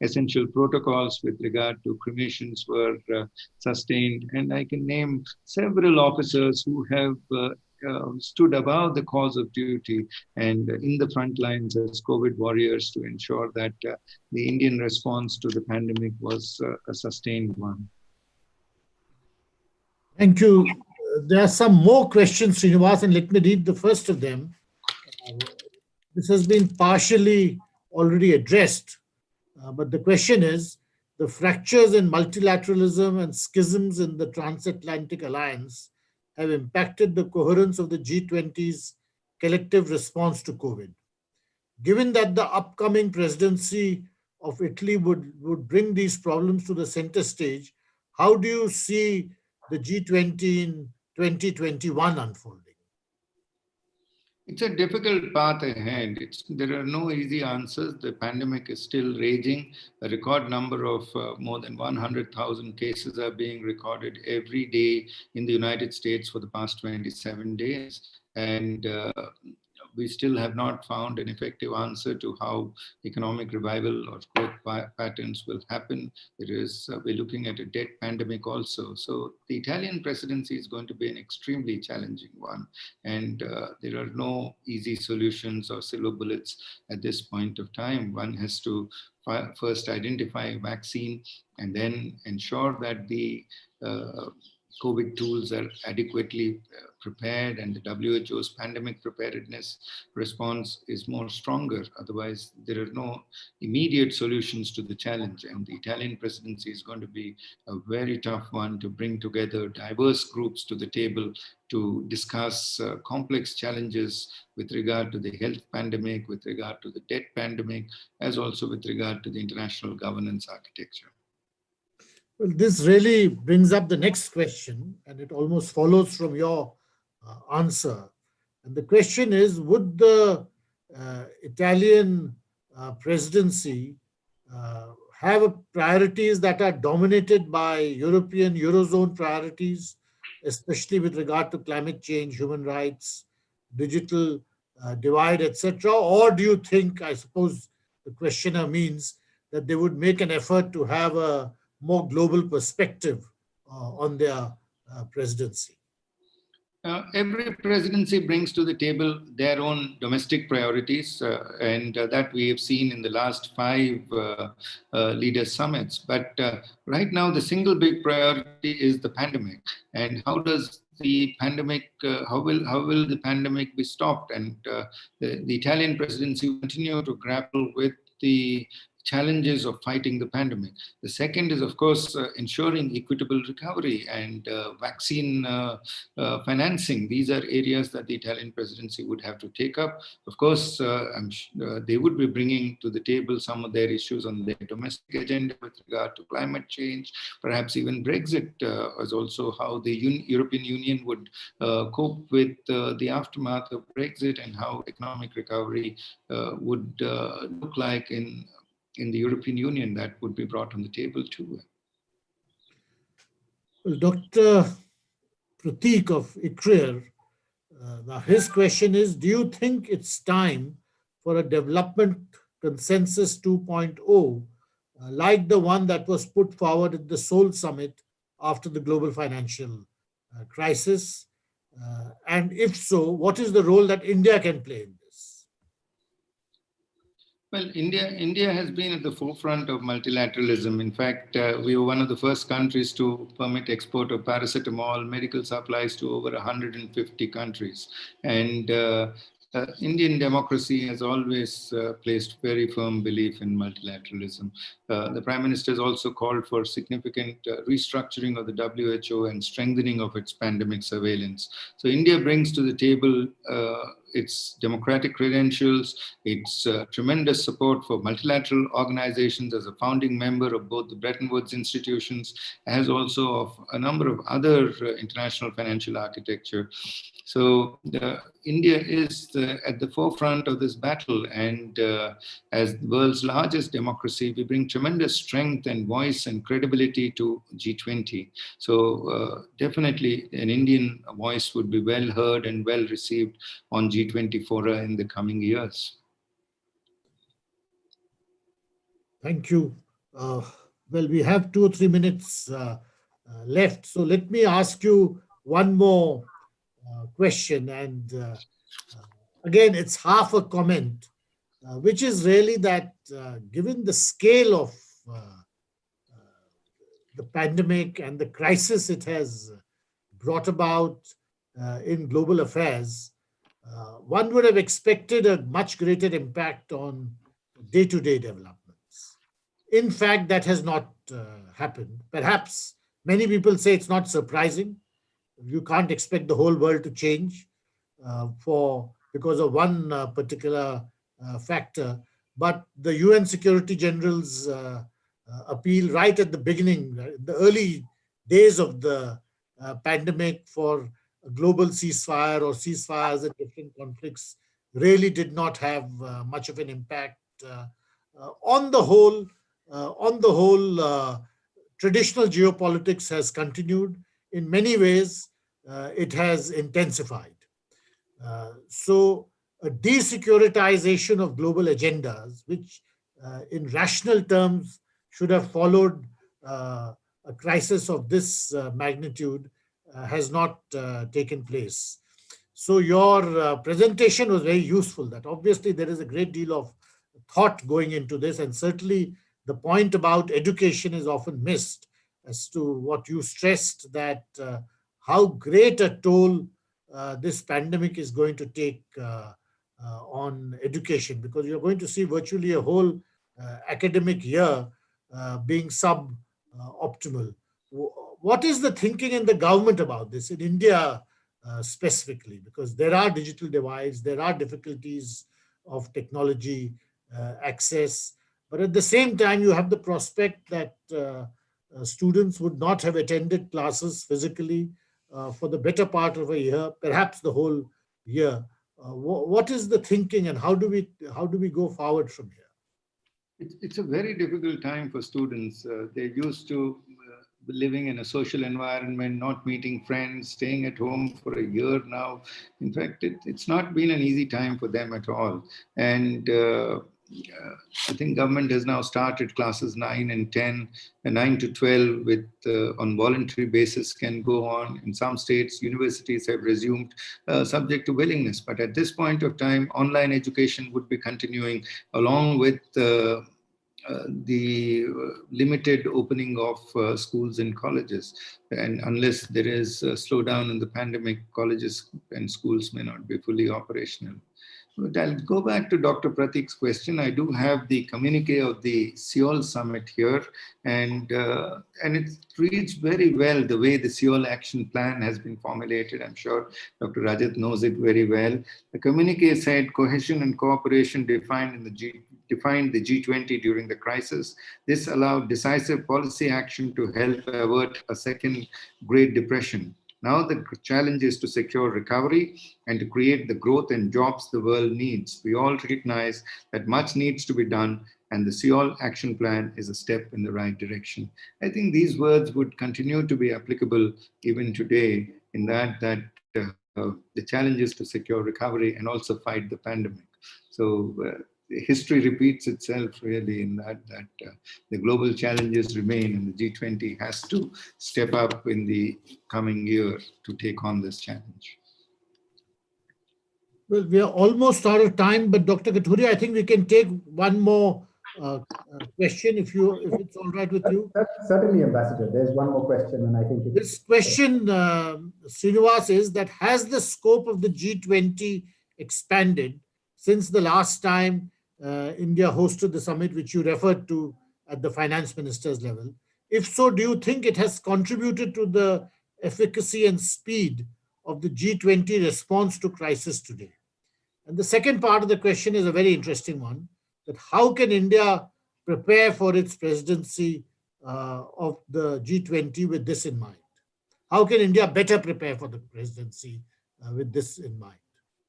essential protocols with regard to cremations were sustained. And I can name several officers who have stood above the cause of duty and in the front lines as COVID warriors to ensure that the Indian response to the pandemic was a sustained one. Thank you. There are some more questions, Srinivas, and let me read the first of them. This has been partially already addressed, but the question is, the fractures in multilateralism and schisms in the transatlantic alliance have impacted the coherence of the G20's collective response to COVID. Given that the upcoming presidency of Italy would bring these problems to the center stage, how do you see the G20 in 2021 unfolding? It's a difficult path ahead. There are no easy answers. The pandemic is still raging. A record number of more than 100,000 cases are being recorded every day in the United States for the past 27 days. And we still have not found an effective answer to how economic revival or growth patterns will happen. We're looking at a debt pandemic also. So the Italian presidency is going to be an extremely challenging one. And there are no easy solutions or silver bullets at this point of time. One has to first identify a vaccine and then ensure that the COVID tools are adequately prepared and the WHO's pandemic preparedness response is more stronger. Otherwise, there are no immediate solutions to the challenge. And the Italian presidency is going to be a very tough one to bring together diverse groups to the table to discuss complex challenges with regard to the health pandemic, with regard to the debt pandemic, as also with regard to the international governance architecture. Well, this really brings up the next question, and it almost follows from your answer. And the question is, would the Italian presidency have priorities that are dominated by European Eurozone priorities, especially with regard to climate change, human rights, digital divide, etc.? Or do you think, I suppose the questioner means, that they would make an effort to have a more global perspective on their presidency? Every presidency brings to the table their own domestic priorities, and that we have seen in the last 5 leaders' summits. But right now, the single big priority is the pandemic. And how does the pandemic, how will the pandemic be stopped? And the Italian presidency will continue to grapple with the challenges of fighting the pandemic. The second is, of course, ensuring equitable recovery and vaccine financing. These are areas that the Italian presidency would have to take up. Of course, they would be bringing to the table some of their issues on their domestic agenda with regard to climate change, perhaps even Brexit, as also how the European Union would cope with the aftermath of Brexit and how economic recovery would look like in the European Union. That would be brought on the table too. Well, Dr. Prateek of ICRIER, now his question is, do you think it's time for a development consensus 2.0 like the one that was put forward at the Seoul Summit after the global financial crisis? And if so, what is the role that India can play in this? Well, India has been at the forefront of multilateralism. In fact, we were one of the first countries to permit export of paracetamol, medical supplies to over 150 countries. And Indian democracy has always placed very firm belief in multilateralism. The Prime Minister has also called for significant restructuring of the WHO and strengthening of its pandemic surveillance. So India brings to the table its democratic credentials, its tremendous support for multilateral organizations as a founding member of both the Bretton Woods institutions, as also of a number of other international financial architecture. So India is at the forefront of this battle, and as the world's largest democracy, we bring tremendous strength and voice and credibility to G20. So definitely an Indian voice would be well heard and well received on G20 fora in the coming years. Thank you. Well, we have 2 or 3 minutes left. So let me ask you one more question. And again, it's half a comment, which is really that given the scale of the pandemic and the crisis it has brought about in global affairs, one would have expected a much greater impact on day-to-day developments. In fact, that has not happened. Perhaps many people say it's not surprising. You can't expect the whole world to change because of one particular factor. But the UN Security General's appeal right at the beginning, the early days of the pandemic for a global ceasefire or ceasefires in different conflicts really did not have much of an impact. On the whole, traditional geopolitics has continued. In many ways, it has intensified. So a desecuritization of global agendas, which in rational terms should have followed a crisis of this magnitude, has not taken place. So your presentation was very useful, that obviously there is a great deal of thought going into this, and certainly the point about education is often missed, as to what you stressed, that how great a toll this pandemic is going to take on education, because you're going to see virtually a whole academic year being sub-optimal. What is the thinking in the government about this, in India specifically? Because there are digital divides, there are difficulties of technology access, but at the same time, you have the prospect that students would not have attended classes physically for the better part of a year, perhaps the whole year. What is the thinking, and how do we go forward from here? It's a very difficult time for students. They're used to living in a social environment, not meeting friends, staying at home for a year now. In fact, it's not been an easy time for them at all. And I think government has now started classes 9 and 10, and 9 to 12 with on voluntary basis can go on. In some states, universities have resumed subject to willingness. But at this point of time, online education would be continuing along with the limited opening of schools and colleges. And unless there is a slowdown in the pandemic, colleges and schools may not be fully operational. But I'll go back to Dr. Pratik's question. I do have the communique of the Seoul summit here, and it reads very well the way the Seoul action plan has been formulated. I'm sure Dr. Rajat knows it very well. The communique said cohesion and cooperation defined the G20 during the crisis. This allowed decisive policy action to help avert a second Great Depression. Now the challenge is to secure recovery and to create the growth and jobs the world needs. We all recognize that much needs to be done, and the Seoul Action Plan is a step in the right direction. I think these words would continue to be applicable even today, in that the challenge is to secure recovery and also fight the pandemic. So history repeats itself really, in that the global challenges remain, and the G20 has to step up in the coming year to take on this challenge. Well, we are almost out of time, but Dr. Kathuria, I think we can take one more question, if it's all right with you. Certainly, Ambassador. There's one more question, and I think this question, Srinivas, is that has the scope of the G20 expanded since the last time India hosted the summit, which you referred to at the finance minister's level? If so, do you think it has contributed to the efficacy and speed of the G20 response to crisis today? And the second part of the question is a very interesting one, that how can India prepare for its presidency of the G20 with this in mind? How can India better prepare for the presidency with this in mind?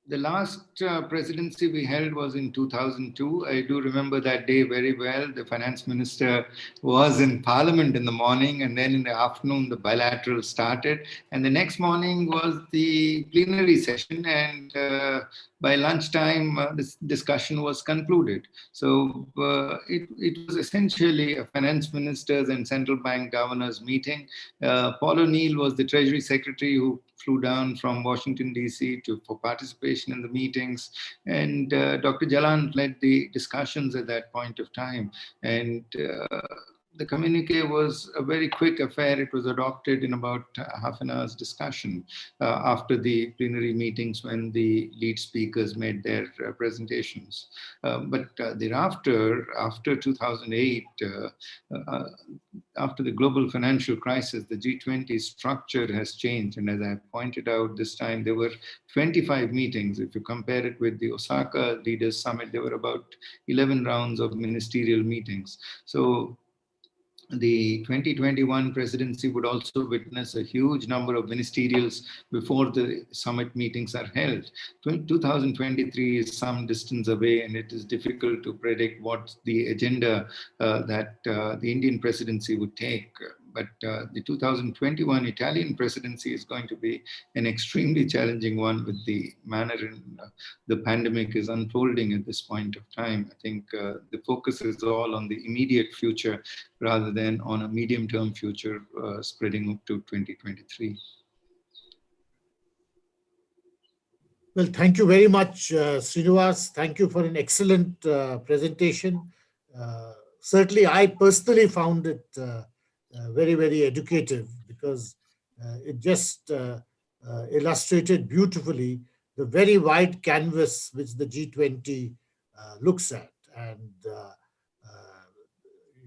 The last presidency we held was in 2002. I do remember that day very well. The finance minister was in parliament in the morning, and then in the afternoon, the bilateral started. And the next morning was the plenary session, and by lunchtime, this discussion was concluded. So it was essentially a finance ministers and central bank governors meeting. Paul O'Neill was the Treasury Secretary who flew down from Washington, D.C. for participation in the meetings. And Dr. Jalan led the discussions at that point of time. And the communique was a very quick affair. It was adopted in about half an hour's discussion after the plenary meetings when the lead speakers made their presentations. But thereafter, after 2008, after the global financial crisis, the G20 structure has changed. And as I pointed out this time, there were 25 meetings. If you compare it with the Osaka Leaders Summit, there were about 11 rounds of ministerial meetings. So the 2021 presidency would also witness a huge number of ministerials before the summit meetings are held. 2023 is some distance away, and it is difficult to predict what the agenda that the Indian presidency would take. But the 2021 Italian presidency is going to be an extremely challenging one with the manner in the pandemic is unfolding at this point of time. I think the focus is all on the immediate future rather than on a medium-term future spreading up to 2023. Well, thank you very much, Srinivas. Thank you for an excellent presentation. Certainly, I personally found it very, very educative, because it just illustrated beautifully the very wide canvas which the G20 looks at. And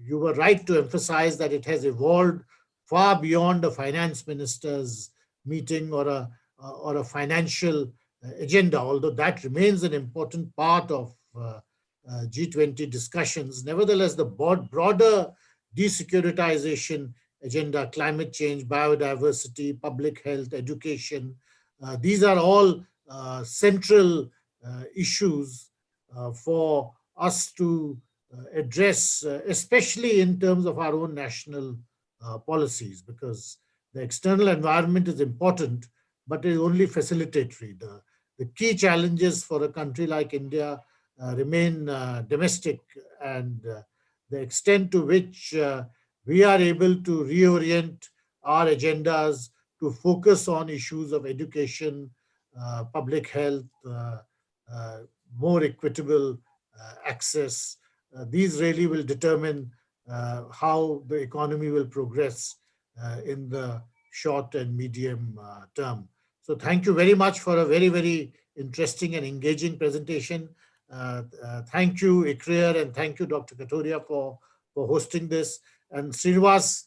you were right to emphasize that it has evolved far beyond a finance minister's meeting or a financial agenda, although that remains an important part of G20 discussions. Nevertheless, the broader desecuritization agenda, climate change, biodiversity, public health, education, these are all central issues for us to address, especially in terms of our own national policies, because the external environment is important, but it is only facilitatory. The key challenges for a country like India remain domestic, and the extent to which we are able to reorient our agendas to focus on issues of education, public health, more equitable access. These really will determine how the economy will progress in the short and medium term. So thank you very much for a very, very interesting and engaging presentation. Thank you, ICRIER, and thank you, Dr. Kathuria, for hosting this. And Srinivas,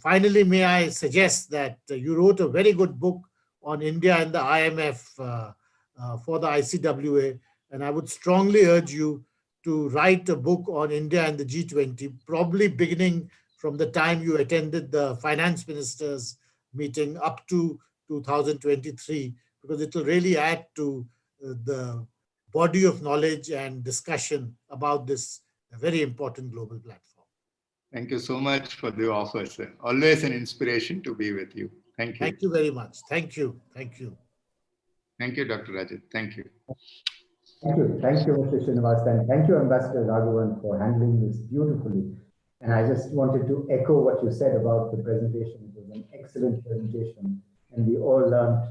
finally, may I suggest that you wrote a very good book on India and the IMF for the ICWA, and I would strongly urge you to write a book on India and the G20, probably beginning from the time you attended the finance ministers meeting up to 2023, because it will really add to the body of knowledge and discussion about this very important global platform. Thank you so much for the offer, sir. Always an inspiration to be with you. Thank you. Thank you very much. Thank you. Thank you. Thank you, Dr. Rajat. Thank you. Thank you. Thank you, Mr. Srinivas, and thank you, Ambassador Raghavan, for handling this beautifully. And I just wanted to echo what you said about the presentation. It was an excellent presentation, and we all learned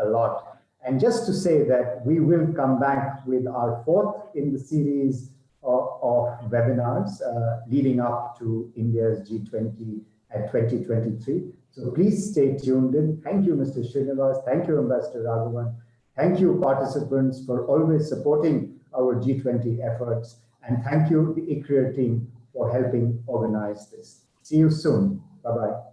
a lot. And just to say that we will come back with our fourth in the series of webinars leading up to India's G20 at 2023. So please stay tuned in. Thank you, Mr. Srinivas. Thank you, Ambassador Raghavan. Thank you, participants, for always supporting our G20 efforts. And thank you, the ICRIER team, for helping organize this. See you soon. Bye-bye.